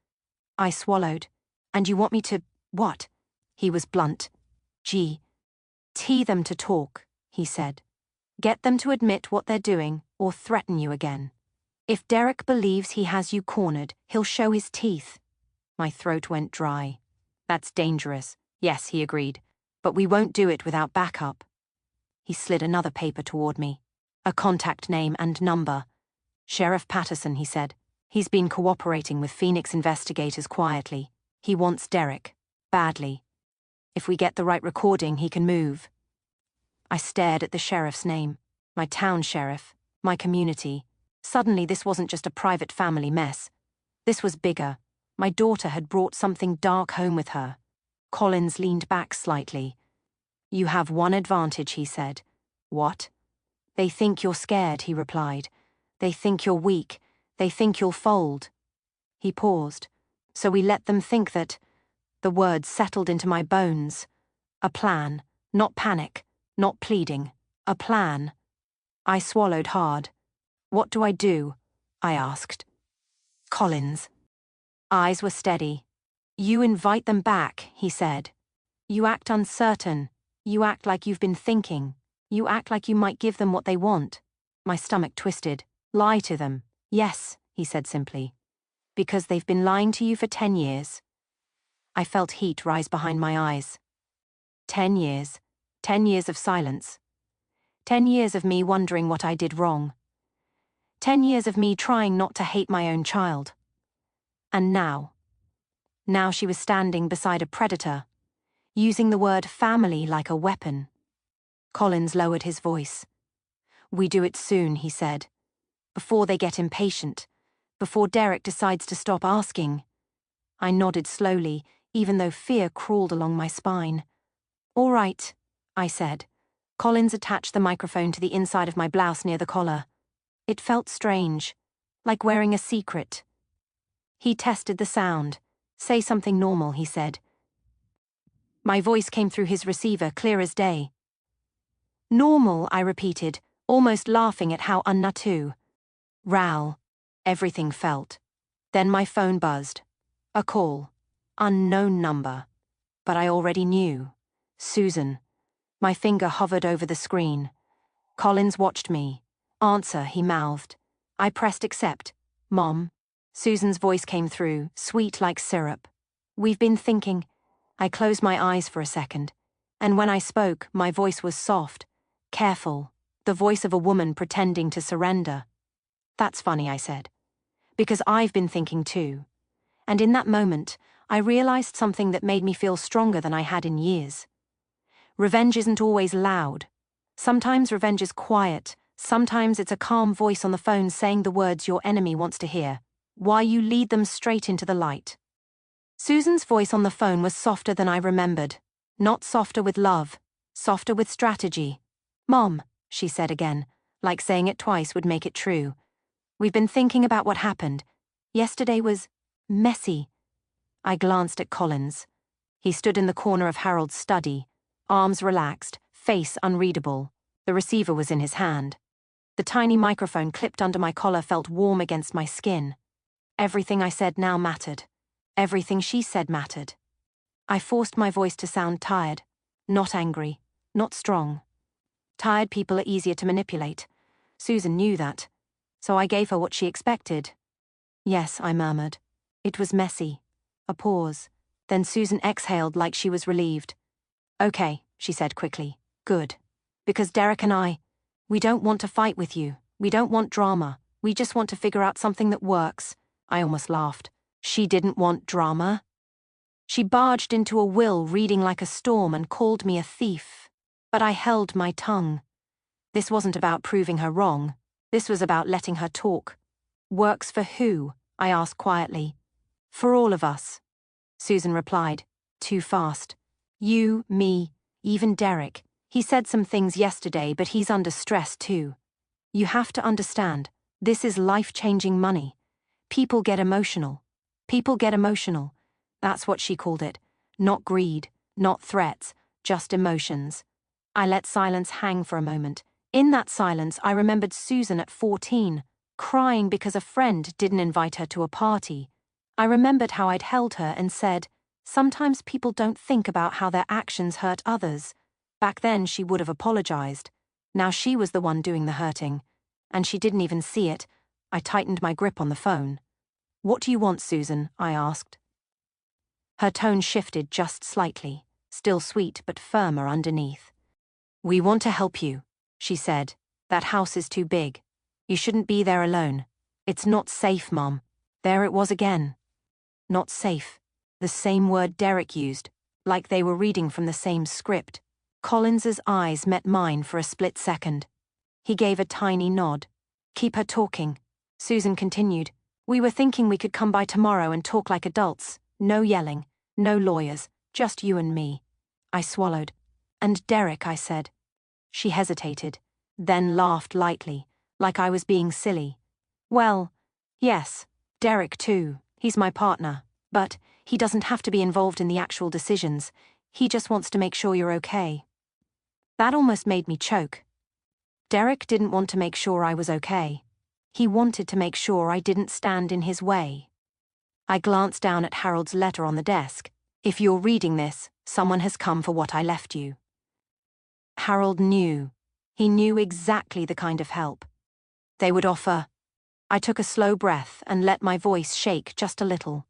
I swallowed. "And you want me to what?" He was blunt. "Tee them to talk," he said. "Get them to admit what they're doing or threaten you again. If Derek believes he has you cornered, he'll show his teeth." My throat went dry. "That's dangerous." "Yes," he agreed. "But we won't do it without backup." He slid another paper toward me. A contact name and number. "Sheriff Patterson," he said. "He's been cooperating with Phoenix investigators quietly. He wants Derek. Badly. If we get the right recording, he can move." I stared at the sheriff's name. My town sheriff. My community. Suddenly this wasn't just a private family mess. This was bigger. My daughter had brought something dark home with her. Collins leaned back slightly. "You have one advantage," he said. "What?" "They think you're scared," he replied. "They think you're weak. They think you'll fold." He paused. "So we let them think that—" The words settled into my bones. "A plan. Not panic. Not pleading. A plan." I swallowed hard. "What do I do?" I asked. "Collins." Eyes were steady. "You invite them back," he said. "You act uncertain. You act like you've been thinking. You act like you might give them what they want." My stomach twisted. "Lie to them." "Yes," he said simply. "Because they've been lying to you for 10 years. I felt heat rise behind my eyes. 10 years. 10 years of silence. 10 years of me wondering what I did wrong. 10 years of me trying not to hate my own child. And now. Now she was standing beside a predator, using the word family like a weapon. Collins lowered his voice. "We do it soon," he said. "Before they get impatient. Before Derek decides to stop asking." I nodded slowly, even though fear crawled along my spine. "All right," I said. Collins attached the microphone to the inside of my blouse near the collar. It felt strange, like wearing a secret. He tested the sound. "Say something normal," he said. My voice came through his receiver, clear as day. "Normal," I repeated. almost laughing at how unnatural. Everything felt. Then my phone buzzed. A call. Unknown number. But I already knew. Susan. My finger hovered over the screen. Collins watched me. Answer, he mouthed. I pressed accept. Mom. Susan's voice came through, sweet like syrup. We've been thinking. I closed my eyes for a second. And when I spoke, my voice was soft, careful, the voice of a woman pretending to surrender. That's funny, I said. Because I've been thinking too. And in that moment, I realized something that made me feel stronger than I had in years. Revenge isn't always loud. Sometimes revenge is quiet. Sometimes it's a calm voice on the phone saying the words your enemy wants to hear, while you lead them straight into the light. Susan's voice on the phone was softer than I remembered. Not softer with love, softer with strategy. Mom, she said again, like saying it twice would make it true. We've been thinking about what happened. Yesterday was messy. I glanced at Collins. He stood in the corner of Harold's study, arms relaxed, face unreadable. The receiver was in his hand. The tiny microphone clipped under my collar felt warm against my skin. Everything I said now mattered. Everything she said mattered. I forced my voice to sound tired, not angry, not strong. Tired people are easier to manipulate. Susan knew that. So I gave her what she expected. Yes, I murmured. It was messy. A pause. Then Susan exhaled like she was relieved. Okay, she said quickly. Good. Because Derek and I, we don't want to fight with you. We don't want drama. We just want to figure out something that works. I almost laughed. She didn't want drama. She barged into a will reading like a storm and called me a thief. But I held my tongue. This wasn't about proving her wrong. This was about letting her talk. Works for who? I asked quietly. For all of us. Susan replied, too fast. You, me, even Derek. He said some things yesterday, but he's under stress too. You have to understand, this is life-changing money. People get emotional. People get emotional. That's what she called it. Not greed, not threats, just emotions. I let silence hang for a moment. In that silence, I remembered Susan at 14, crying because a friend didn't invite her to a party. I remembered how I'd held her and said, sometimes people don't think about how their actions hurt others. Back then, she would have apologized. Now she was the one doing the hurting. And she didn't even see it. I tightened my grip on the phone. What do you want, Susan? I asked. Her tone shifted just slightly, still sweet but firmer underneath. We want to help you, she said. That house is too big. You shouldn't be there alone. It's not safe, Mom. There it was again. Not safe. The same word Derek used, like they were reading from the same script. Collins's eyes met mine for a split second. He gave a tiny nod. Keep her talking. Susan continued. We were thinking we could come by tomorrow and talk like adults. No yelling, no lawyers, just you and me. I swallowed. And Derek, I said. She hesitated, then laughed lightly, like I was being silly. Well, yes, Derek too. He's my partner. But he doesn't have to be involved in the actual decisions. He just wants to make sure you're okay. That almost made me choke. Derek didn't want to make sure I was okay. He wanted to make sure I didn't stand in his way. I glanced down at Harold's letter on the desk. If you're reading this, someone has come for what I left you. Harold knew. He knew exactly the kind of help. They would offer. I took a slow breath and let my voice shake just a little.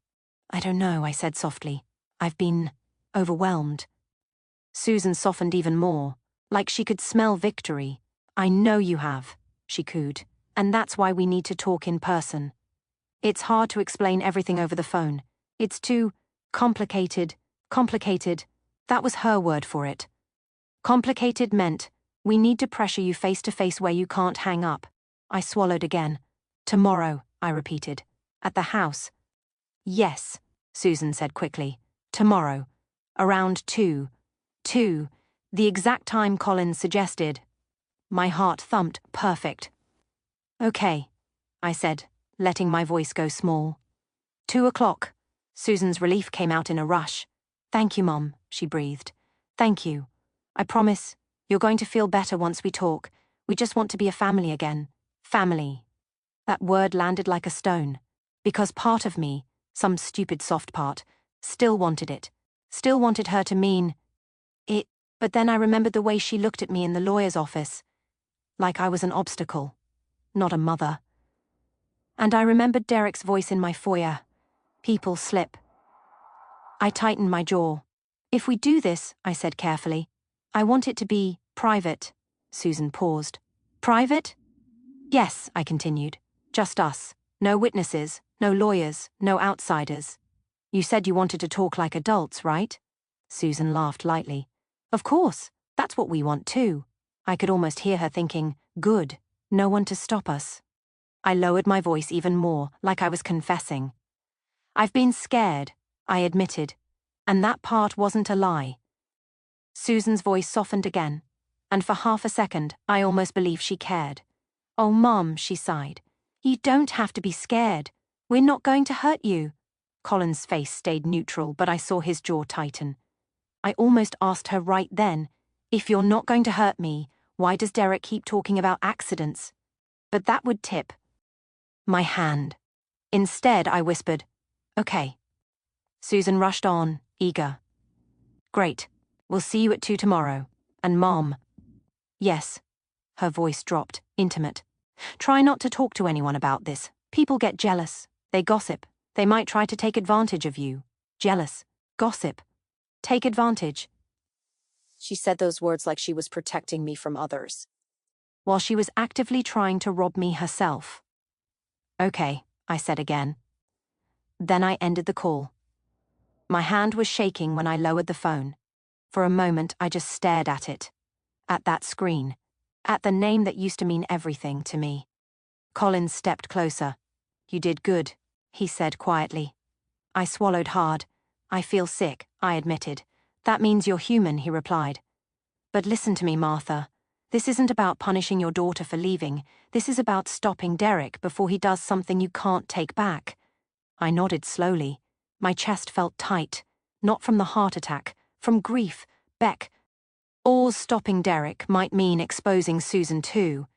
I don't know, I said softly. I've been overwhelmed. Susan softened even more, like she could smell victory. I know you have, she cooed, and that's why we need to talk in person. It's hard to explain everything over the phone. It's too complicated. That was her word for it. Complicated meant, we need to pressure you face to face where you can't hang up. I swallowed again. Tomorrow, I repeated. At the house. Yes, Susan said quickly. Tomorrow. Around 2. 2. The exact time Collins suggested. My heart thumped. Perfect. Okay, I said, letting my voice go small. 2 o'clock. Susan's relief came out in a rush. Thank you, Mom, she breathed. Thank you. I promise, you're going to feel better once we talk. We just want to be a family again. Family. That word landed like a stone. Because part of me, some stupid soft part, still wanted it. Still wanted her to mean it. But then I remembered the way she looked at me in the lawyer's office. Like I was an obstacle. Not a mother. And I remembered Derek's voice in my foyer. People slip. I tightened my jaw. If we do this, I said carefully, I want it to be private. Susan paused. Private? Yes, I continued. Just us. No witnesses, no lawyers, no outsiders. You said you wanted to talk like adults, right? Susan laughed lightly. Of course, that's what we want too. I could almost hear her thinking, good, no one to stop us. I lowered my voice even more, like I was confessing. I've been scared, I admitted, and that part wasn't a lie. Susan's voice softened again, and for half a second I almost believed she cared. Oh, Mom, she sighed. You don't have to be scared. We're not going to hurt you. Colin's face stayed neutral, but I saw his jaw tighten. I almost asked her right then, if you're not going to hurt me, why does Derek keep talking about accidents? But that would tip my hand. Instead, I whispered, okay. Susan rushed on, eager. Great. We'll see you at 2 tomorrow. And Mom. Yes. Her voice dropped, intimate. Try not to talk to anyone about this. People get jealous. They gossip. They might try to take advantage of you. Jealous. Gossip. Take advantage. She said those words like she was protecting me from others, while she was actively trying to rob me herself. Okay, I said again. Then I ended the call. My hand was shaking when I lowered the phone. For a moment, I just stared at it. At that screen. At the name that used to mean everything to me. Colin stepped closer. You did good, he said quietly. I swallowed hard. I feel sick, I admitted. That means you're human, he replied. But listen to me, Martha. This isn't about punishing your daughter for leaving. This is about stopping Derek before he does something you can't take back. I nodded slowly. My chest felt tight. Not from the heart attack, from grief. Beck. All stopping Derek might mean exposing Susan too.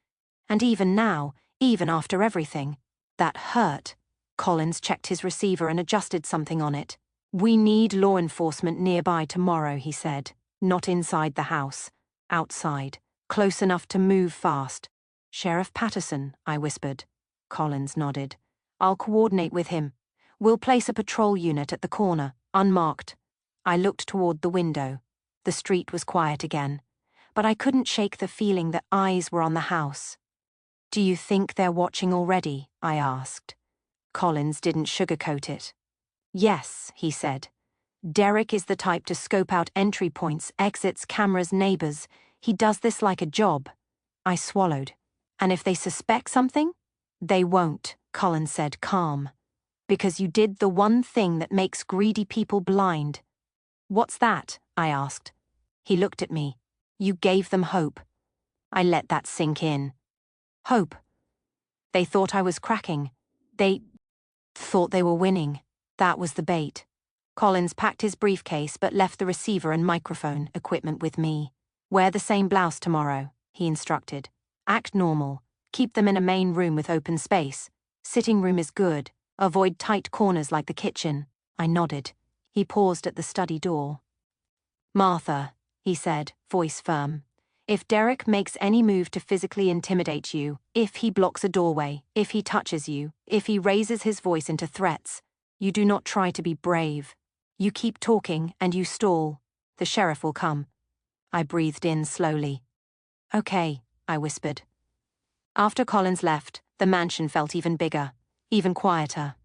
And even now, even after everything, that hurt. Collins checked his receiver and adjusted something on it. We need law enforcement nearby tomorrow, he said. Not inside the house. Outside. Close enough to move fast. Sheriff Patterson, I whispered. Collins nodded. I'll coordinate with him. We'll place a patrol unit at the corner, unmarked. I looked toward the window. The street was quiet again. But I couldn't shake the feeling that eyes were on the house. Do you think they're watching already? I asked. Collins didn't sugarcoat it. Yes, he said. Derek is the type to scope out entry points, exits, cameras, neighbors. He does this like a job. I swallowed. And if they suspect something? They won't, Collins said, calm. Because you did the one thing that makes greedy people blind. What's that? I asked. He looked at me. You gave them hope. I let that sink in. Hope. They thought I was cracking. They thought they were winning. That was the bait. Collins packed his briefcase but left the receiver and microphone equipment with me. Wear the same blouse tomorrow, he instructed. Act normal. Keep them in a main room with open space. Sitting room is good. Avoid tight corners like the kitchen. I nodded. He paused at the study door. Martha, he said, voice firm. If Derek makes any move to physically intimidate you, if he blocks a doorway, if he touches you, if he raises his voice into threats, you do not try to be brave. You keep talking and you stall. The sheriff will come. I breathed in slowly. Okay, I whispered. After Collins left, the mansion felt even bigger, even quieter.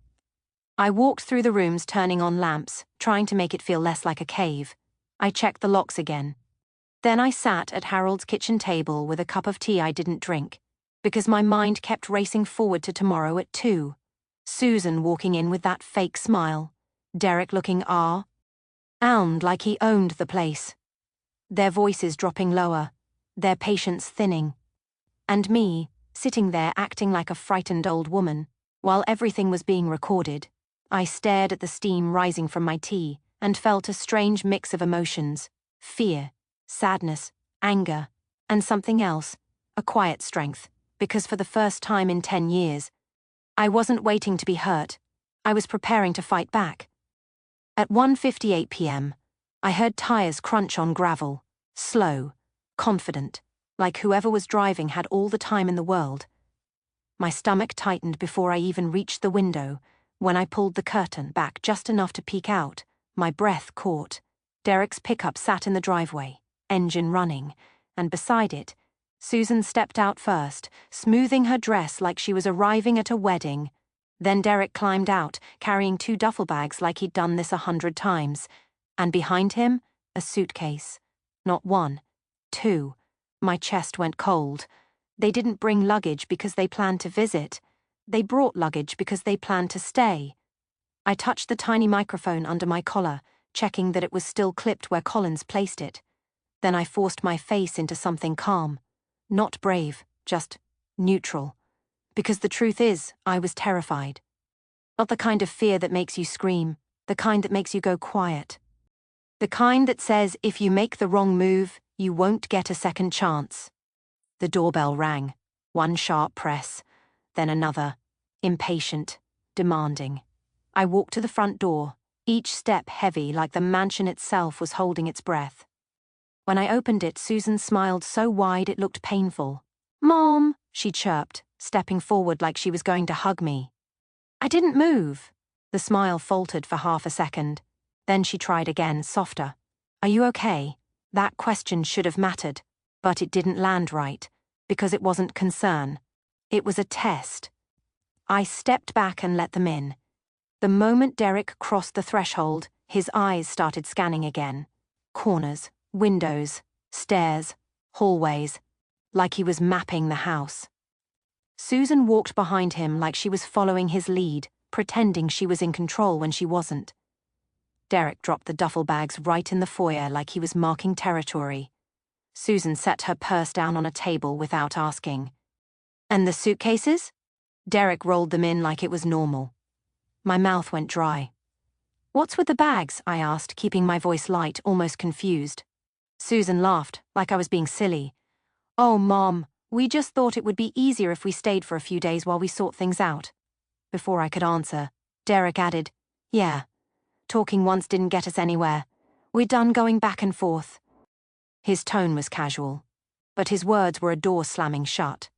I walked through the rooms turning on lamps, trying to make it feel less like a cave. I checked the locks again. Then I sat at Harold's kitchen table with a cup of tea I didn't drink, because my mind kept racing forward to tomorrow at 2. Susan walking in with that fake smile. Derek looking almed like he owned the place. Their voices dropping lower, their patience thinning. And me, sitting there acting like a frightened old woman, while everything was being recorded. I stared at the steam rising from my tea and felt a strange mix of emotions. Fear, sadness, anger, and something else, a quiet strength, because for the first time in 10 years, I wasn't waiting to be hurt. I was preparing to fight back. At 1:58 p.m., I heard tires crunch on gravel, slow, confident, like whoever was driving had all the time in the world. My stomach tightened before I even reached the window. When I pulled the curtain back just enough to peek out, my breath caught. Derek's pickup sat in the driveway, engine running, and beside it, Susan stepped out first, smoothing her dress like she was arriving at a wedding. Then Derek climbed out, carrying 2 duffel bags like he'd done this 100 times. And behind him, a suitcase. Not 1, 2. My chest went cold. They didn't bring luggage because they planned to visit. They brought luggage because they planned to stay. I touched the tiny microphone under my collar, checking that it was still clipped where Collins placed it. Then I forced my face into something calm. Not brave, just neutral. Because the truth is, I was terrified. Not the kind of fear that makes you scream, the kind that makes you go quiet. The kind that says if you make the wrong move, you won't get a second chance. The doorbell rang. 1 sharp press, then another, impatient, demanding. I walked to the front door, each step heavy like the mansion itself was holding its breath. When I opened it, Susan smiled so wide it looked painful. "Mom," she chirped, stepping forward like she was going to hug me. I didn't move. The smile faltered for half a second. Then she tried again, softer. "Are you okay?" That question should have mattered, but it didn't land right, because it wasn't concern. It was a test. I stepped back and let them in. The moment Derek crossed the threshold, his eyes started scanning again. Corners, windows, stairs, hallways, like he was mapping the house. Susan walked behind him like she was following his lead, pretending she was in control when she wasn't. Derek dropped the duffel bags right in the foyer like he was marking territory. Susan set her purse down on a table without asking. "And the suitcases?" Derek rolled them in like it was normal. My mouth went dry. "What's with the bags?" I asked, keeping my voice light, almost confused. Susan laughed, like I was being silly. "Oh, Mom, we just thought it would be easier if we stayed for a few days while we sort things out." Before I could answer, Derek added, "Yeah, talking once didn't get us anywhere. We're done going back and forth." His tone was casual, but his words were a door slamming shut.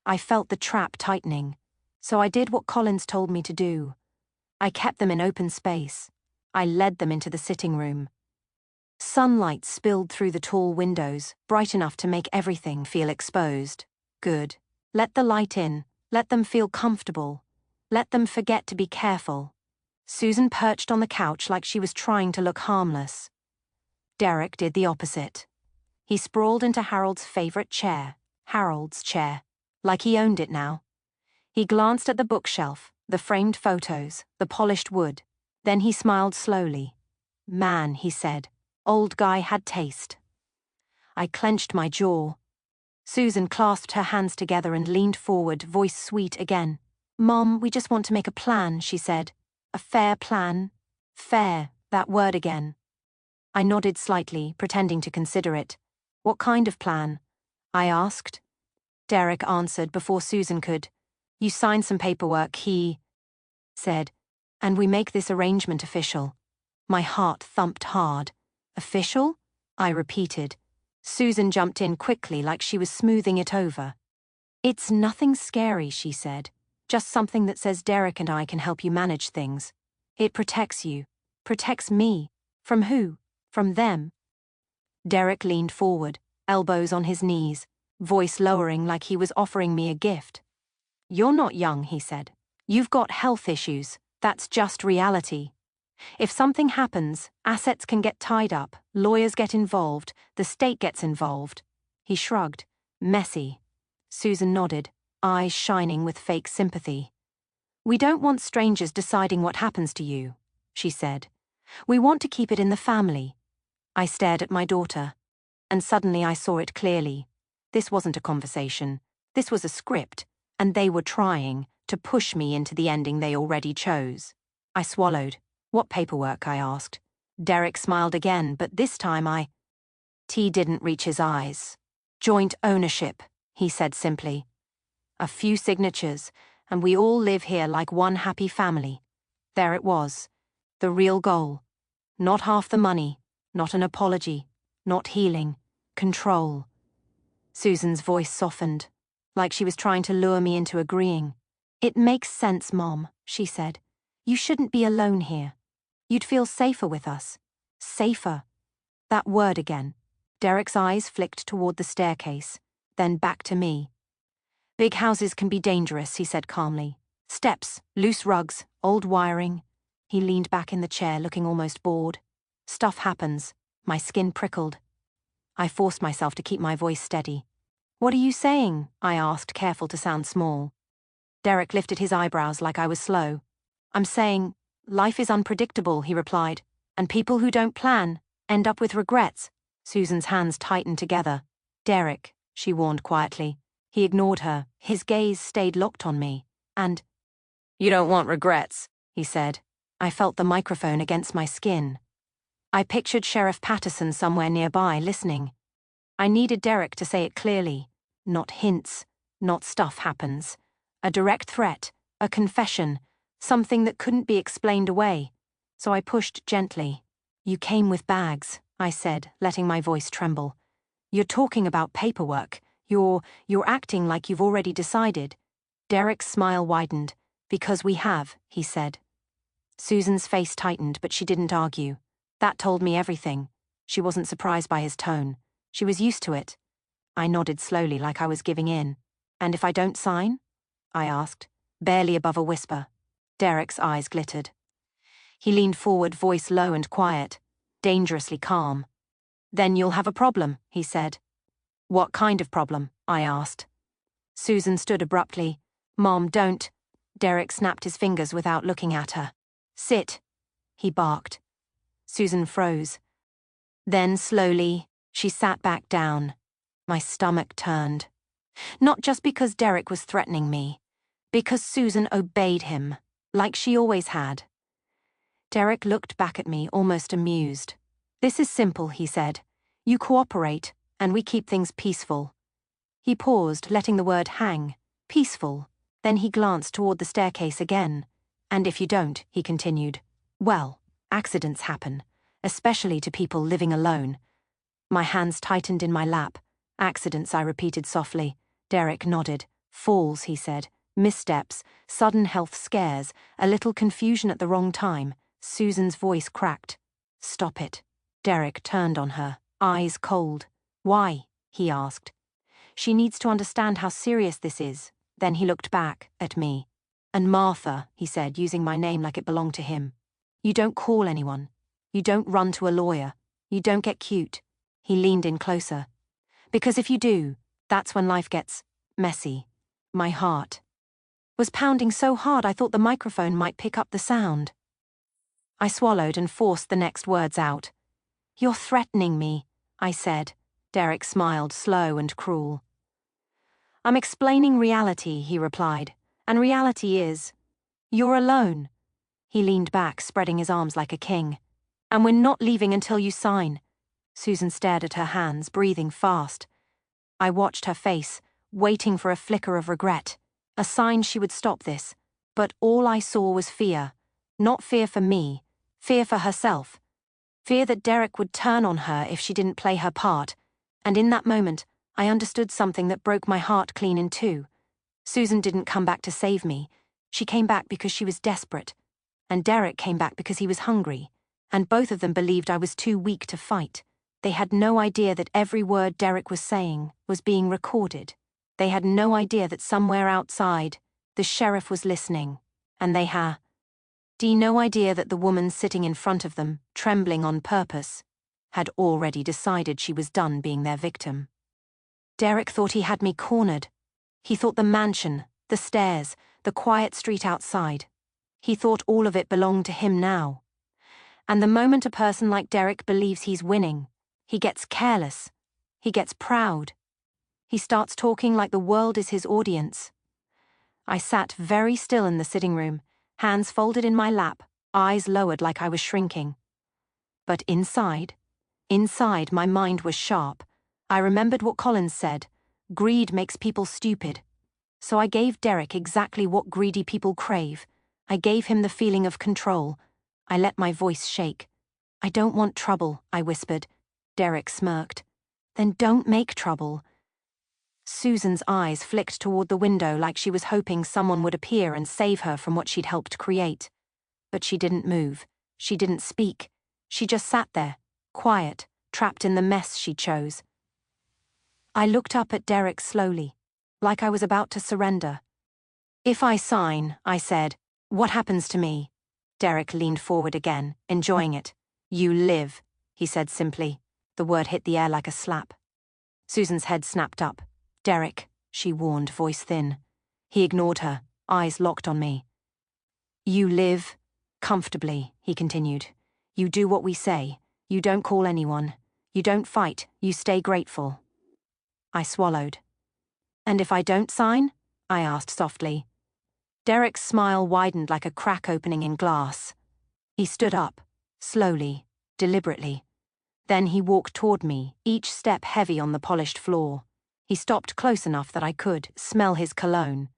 I felt the trap tightening, so I did what Collins told me to do. I kept them in open space. I led them into the sitting room. Sunlight spilled through the tall windows, bright enough to make everything feel exposed. Good. Let the light in. Let them feel comfortable. Let them forget to be careful. Susan perched on the couch like she was trying to look harmless. Derek did the opposite. He sprawled into Harold's favorite chair, Harold's chair, like he owned it now. He glanced at the bookshelf, the framed photos, the polished wood. Then he smiled slowly. "Man," he said, "old guy had taste." I clenched my jaw. Susan clasped her hands together and leaned forward, voice sweet again. "Mom, we just want to make a plan," she said. "A fair plan." Fair, that word again. I nodded slightly, pretending to consider it. "What kind of plan?" I asked. Derek answered before Susan could. "You sign some paperwork," he said, "and we make this arrangement official." My heart thumped hard. "Official?" I repeated. Susan jumped in quickly like she was smoothing it over. "It's nothing scary," she said. "Just something that says Derek and I can help you manage things. It protects you. Protects me. From who? From them." Derek leaned forward, elbows on his knees, voice lowering like he was offering me a gift. "You're not young," he said. "You've got health issues. That's just reality. If something happens, assets can get tied up, lawyers get involved, the state gets involved." He shrugged. "Messy." Susan nodded, eyes shining with fake sympathy. "We don't want strangers deciding what happens to you," she said. "We want to keep it in the family." I stared at my daughter, and suddenly I saw it clearly. This wasn't a conversation. This was a script, and they were trying to push me into the ending they already chose. I swallowed. "What paperwork?" I asked. Derek smiled again, but this time T didn't reach his eyes. "Joint ownership," he said simply. A few signatures, and we all live here like one happy family. There it was. The real goal. Not half the money, not an apology, not healing. Control. Susan's voice softened, like she was trying to lure me into agreeing. It makes sense, Mom, she said. You shouldn't be alone here. You'd feel safer with us. Safer. That word again. Derek's eyes flicked toward the staircase, then back to me. Big houses can be dangerous, he said calmly. Steps, loose rugs, old wiring. He leaned back in the chair, looking almost bored. Stuff happens. My skin prickled. I forced myself to keep my voice steady. What are you saying? I asked, careful to sound small. Derek lifted his eyebrows like I was slow. I'm saying, life is unpredictable, he replied, and people who don't plan end up with regrets. Susan's hands tightened together. Derek, she warned quietly. He ignored her. His gaze stayed locked on me. And, you don't want regrets, he said. I felt the microphone against my skin. I pictured Sheriff Patterson somewhere nearby, listening. I needed Derek to say it clearly. Not hints, not stuff happens. A direct threat, a confession, something that couldn't be explained away. So I pushed gently. You came with bags, I said, letting my voice tremble. You're talking about paperwork. You're acting like you've already decided. Derek's smile widened. Because we have, he said. Susan's face tightened, but she didn't argue. That told me everything. She wasn't surprised by his tone. She was used to it. I nodded slowly like I was giving in. And if I don't sign? I asked, barely above a whisper. Derek's eyes glittered. He leaned forward, voice low and quiet, dangerously calm. Then you'll have a problem, he said. What kind of problem? I asked. Susan stood abruptly. Mom, don't. Derek snapped his fingers without looking at her. Sit, he barked. Susan froze. Then, slowly, she sat back down. My stomach turned. Not just because Derek was threatening me, because Susan obeyed him, like she always had. Derek looked back at me, almost amused. This is simple, he said. You cooperate, and we keep things peaceful. He paused, letting the word hang. Peaceful. Then he glanced toward the staircase again. And if you don't, he continued, well, accidents happen, especially to people living alone. My hands tightened in my lap. Accidents, I repeated softly. Derek nodded. Falls, he said. Missteps, sudden health scares, a little confusion at the wrong time. Susan's voice cracked. Stop it. Derek turned on her, eyes cold. Why? He asked. She needs to understand how serious this is. Then he looked back at me. And Martha, he said, using my name like it belonged to him. You don't call anyone. You don't run to a lawyer. You don't get cute. He leaned in closer. Because if you do, that's when life gets messy. My heart was pounding so hard I thought the microphone might pick up the sound. I swallowed and forced the next words out. You're threatening me, I said. Derek smiled, slow and cruel. I'm explaining reality, he replied. And reality is, you're alone. He leaned back, spreading his arms like a king. And we're not leaving until you sign. Susan stared at her hands, breathing fast. I watched her face, waiting for a flicker of regret, a sign she would stop this. But all I saw was fear. Not fear for me, fear for herself. Fear that Derek would turn on her if she didn't play her part. And in that moment, I understood something that broke my heart clean in two. Susan didn't come back to save me. She came back because she was desperate. And Derek came back because he was hungry. And both of them believed I was too weak to fight. They had no idea that every word Derek was saying was being recorded. They had no idea that somewhere outside, the sheriff was listening. And they had no idea that the woman sitting in front of them, trembling on purpose, had already decided she was done being their victim. Derek thought he had me cornered. He thought the mansion, the stairs, the quiet street outside. He thought all of it belonged to him now. And the moment a person like Derek believes he's winning, he gets careless. He gets proud. He starts talking like the world is his audience. I sat very still in the sitting room, hands folded in my lap, eyes lowered like I was shrinking. But inside my mind was sharp. I remembered what Collins said. Greed makes people stupid. So I gave Derek exactly what greedy people crave. I gave him the feeling of control. I let my voice shake. I don't want trouble, I whispered. Derek smirked. Then don't make trouble. Susan's eyes flicked toward the window like she was hoping someone would appear and save her from what she'd helped create. But she didn't move. She didn't speak. She just sat there, quiet, trapped in the mess she chose. I looked up at Derek slowly, like I was about to surrender. If I sign, I said, what happens to me? Derek leaned forward again, enjoying it. You live, he said simply. The word hit the air like a slap. Susan's head snapped up. Derek, she warned, voice thin. He ignored her, eyes locked on me. You live comfortably, he continued. You do what we say. You don't call anyone. You don't fight. You stay grateful. I swallowed. And if I don't sign? I asked softly. Derek's smile widened like a crack opening in glass. He stood up, slowly, deliberately. Then he walked toward me, each step heavy on the polished floor. He stopped close enough that I could smell his cologne.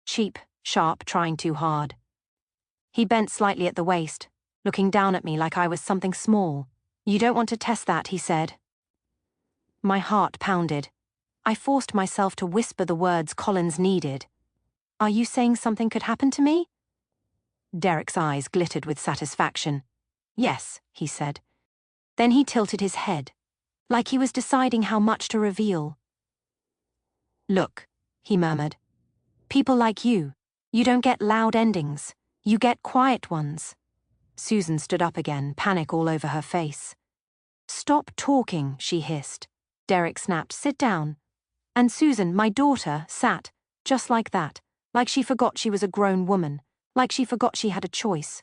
Cheap, sharp, trying too hard. He bent slightly at the waist, looking down at me like I was something small. You don't want to test that, he said. My heart pounded. I forced myself to whisper the words Collins needed. Are you saying something could happen to me? Derek's eyes glittered with satisfaction. Yes, he said. Then he tilted his head, like he was deciding how much to reveal. Look, he murmured. People like you don't get loud endings. You get quiet ones. Susan stood up again, panic all over her face. Stop talking, she hissed. Derek snapped, sit down. And Susan, my daughter, sat, just like that, like she forgot she was a grown woman, like she forgot she had a choice.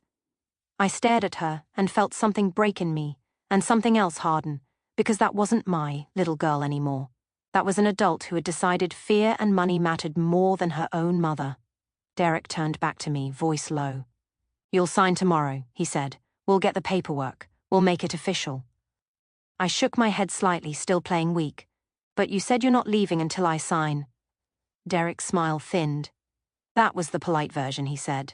I stared at her and felt something break in me, and something else harden, because that wasn't my little girl anymore. That was an adult who had decided fear and money mattered more than her own mother. Derek turned back to me, voice low. You'll sign tomorrow, he said. We'll get the paperwork. We'll make it official. I shook my head slightly, still playing weak. But you said you're not leaving until I sign. Derek's smile thinned. That was the polite version, he said.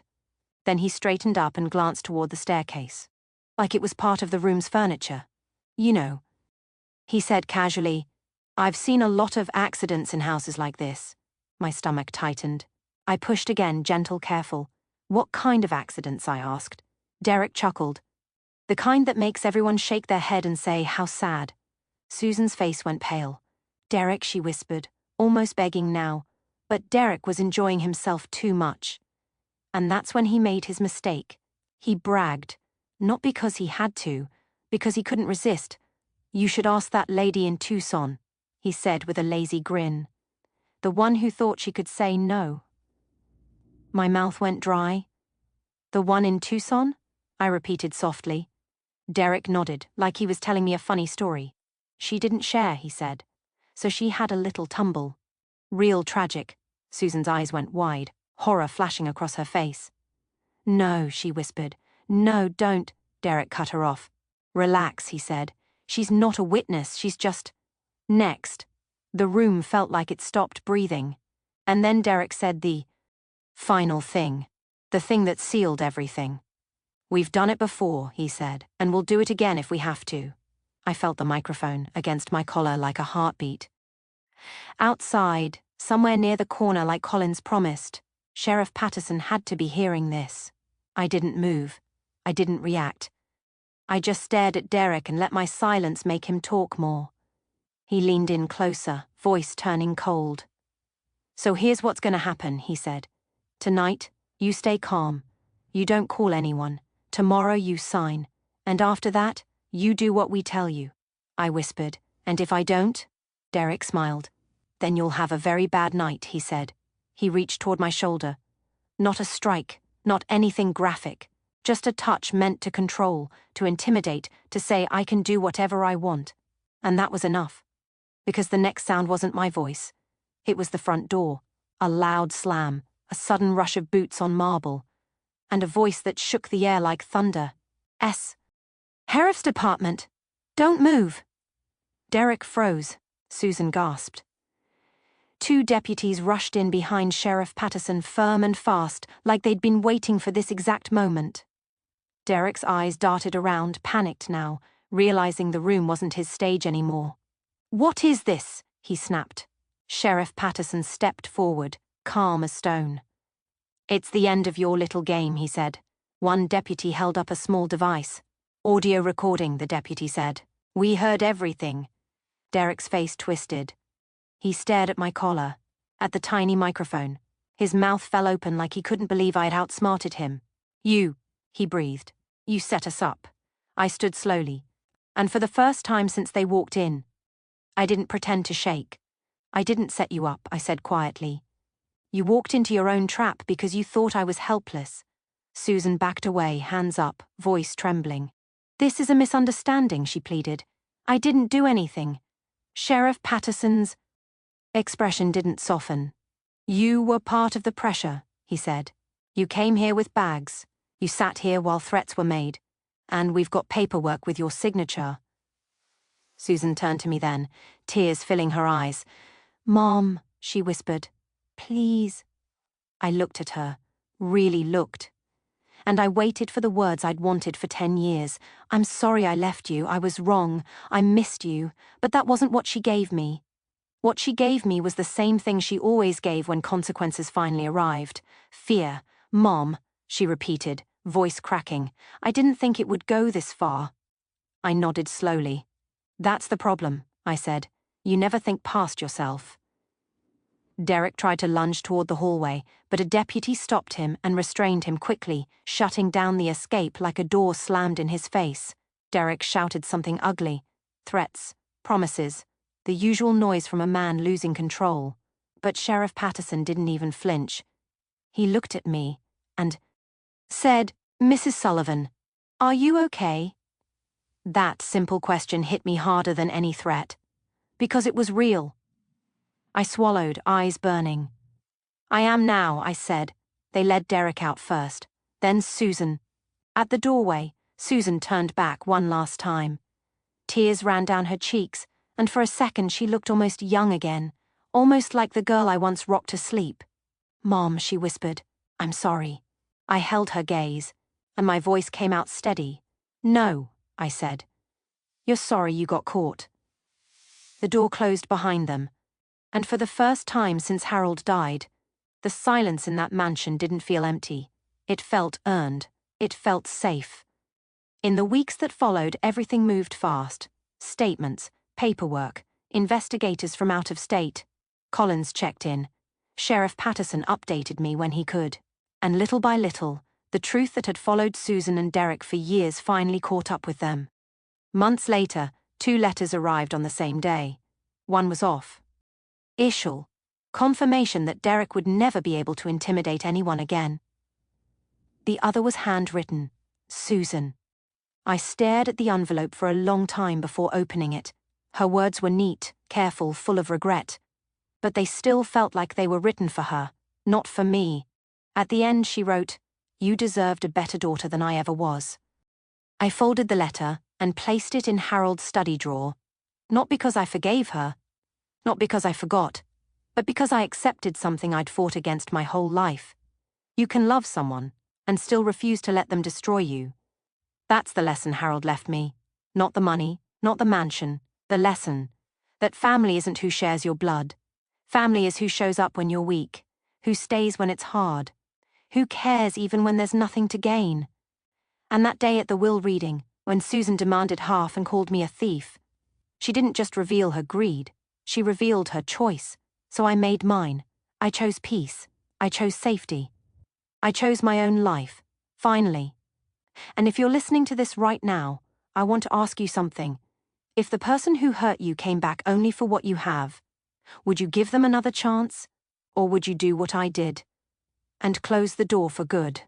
Then he straightened up and glanced toward the staircase, like it was part of the room's furniture. You know. He said casually, I've seen a lot of accidents in houses like this. My stomach tightened. I pushed again, gentle, careful. What kind of accidents, I asked. Derek chuckled. The kind that makes everyone shake their head and say, how sad. Susan's face went pale. Derek, she whispered, almost begging now. But Derek was enjoying himself too much. And that's when he made his mistake. He bragged. Not because he had to, because he couldn't resist. You should ask that lady in Tucson, he said with a lazy grin. The one who thought she could say no. My mouth went dry. The one in Tucson? I repeated softly. Derek nodded, like he was telling me a funny story. She didn't share, he said. So she had a little tumble. Real tragic. Susan's eyes went wide, horror flashing across her face. No, she whispered. No, don't. Derek cut her off. Relax, he said. She's not a witness, she's just... Next. The room felt like it stopped breathing. And then Derek said the final thing. The thing that sealed everything. We've done it before, he said, and we'll do it again if we have to. I felt the microphone against my collar like a heartbeat. Outside, somewhere near the corner like Collins promised, Sheriff Patterson had to be hearing this. I didn't move. I didn't react. I just stared at Derek and let my silence make him talk more. He leaned in closer, voice turning cold. So here's what's going to happen, he said. Tonight, you stay calm. You don't call anyone. Tomorrow you sign. And after that, you do what we tell you. I whispered. And if I don't? Derek smiled. Then you'll have a very bad night, he said. He reached toward my shoulder. Not a strike, not anything graphic. Just a touch meant to control, to intimidate, to say I can do whatever I want. And that was enough. Because the next sound wasn't my voice. It was the front door. A loud slam, a sudden rush of boots on marble. And a voice that shook the air like thunder. Sheriff's Department. Don't move. Derek froze. Susan gasped. 2 deputies rushed in behind Sheriff Patterson firm and fast, like they'd been waiting for this exact moment. Derek's eyes darted around, panicked now, realizing the room wasn't his stage anymore. "What is this?" he snapped. Sheriff Patterson stepped forward, calm as stone. "It's the end of your little game," he said. One deputy held up a small device. "Audio recording," the deputy said. "We heard everything." Derek's face twisted. He stared at my collar, at the tiny microphone. His mouth fell open like he couldn't believe I had outsmarted him. "You," he breathed. "You set us up." I stood slowly, and for the first time since they walked in, I didn't pretend to shake. "I didn't set you up," I said quietly. "You walked into your own trap because you thought I was helpless." Susan backed away, hands up, voice trembling. "This is a misunderstanding," she pleaded. "I didn't do anything." Sheriff Patterson's expression didn't soften. "You were part of the pressure," he said. "You came here with bags. You sat here while threats were made. And we've got paperwork with your signature." Susan turned to me then, tears filling her eyes. "Mom," she whispered. "Please." I looked at her, really looked. And I waited for the words I'd wanted for 10 years. "I'm sorry I left you. I was wrong. I missed you." But that wasn't what she gave me. What she gave me was the same thing she always gave when consequences finally arrived. Fear. "Mom," she repeated, voice cracking. "I didn't think it would go this far." I nodded slowly. "That's the problem," I said. "You never think past yourself." Derek tried to lunge toward the hallway, but a deputy stopped him and restrained him quickly, shutting down the escape like a door slammed in his face. Derek shouted something ugly. Threats, promises, the usual noise from a man losing control. But Sheriff Patterson didn't even flinch. He looked at me and said, "Mrs. Sullivan, are you okay?" That simple question hit me harder than any threat. Because it was real. I swallowed, eyes burning. "I am now," I said. They led Derek out first. Then Susan. At the doorway, Susan turned back one last time. Tears ran down her cheeks, and for a second she looked almost young again, almost like the girl I once rocked to sleep. "Mom," she whispered, "I'm sorry." I held her gaze, and my voice came out steady. "No," I said. "You're sorry you got caught." The door closed behind them, and for the first time since Harold died, the silence in that mansion didn't feel empty. It felt earned. It felt safe. In the weeks that followed, everything moved fast. Statements, paperwork, investigators from out of state. Collins checked in. Sheriff Patterson updated me when he could. And little by little, the truth that had followed Susan and Derek for years finally caught up with them. Months later, 2 letters arrived on the same day. One was off. Ishal. Confirmation that Derek would never be able to intimidate anyone again. The other was handwritten. Susan. I stared at the envelope for a long time before opening it. Her words were neat, careful, full of regret. But they still felt like they were written for her, not for me. At the end she wrote, "You deserved a better daughter than I ever was." I folded the letter and placed it in Harold's study drawer. Not because I forgave her, not because I forgot, but because I accepted something I'd fought against my whole life. You can love someone and still refuse to let them destroy you. That's the lesson Harold left me. Not the money, not the mansion. The lesson that family isn't who shares your blood. Family is who shows up when you're weak, who stays when it's hard, who cares even when there's nothing to gain. And that day at the will reading, when Susan demanded half and called me a thief, she didn't just reveal her greed, she revealed her choice. So I made mine. I chose peace. I chose safety. I chose my own life, finally. And if you're listening to this right now, I want to ask you something. If the person who hurt you came back only for what you have, would you give them another chance? Or would you do what I did? And close the door for good?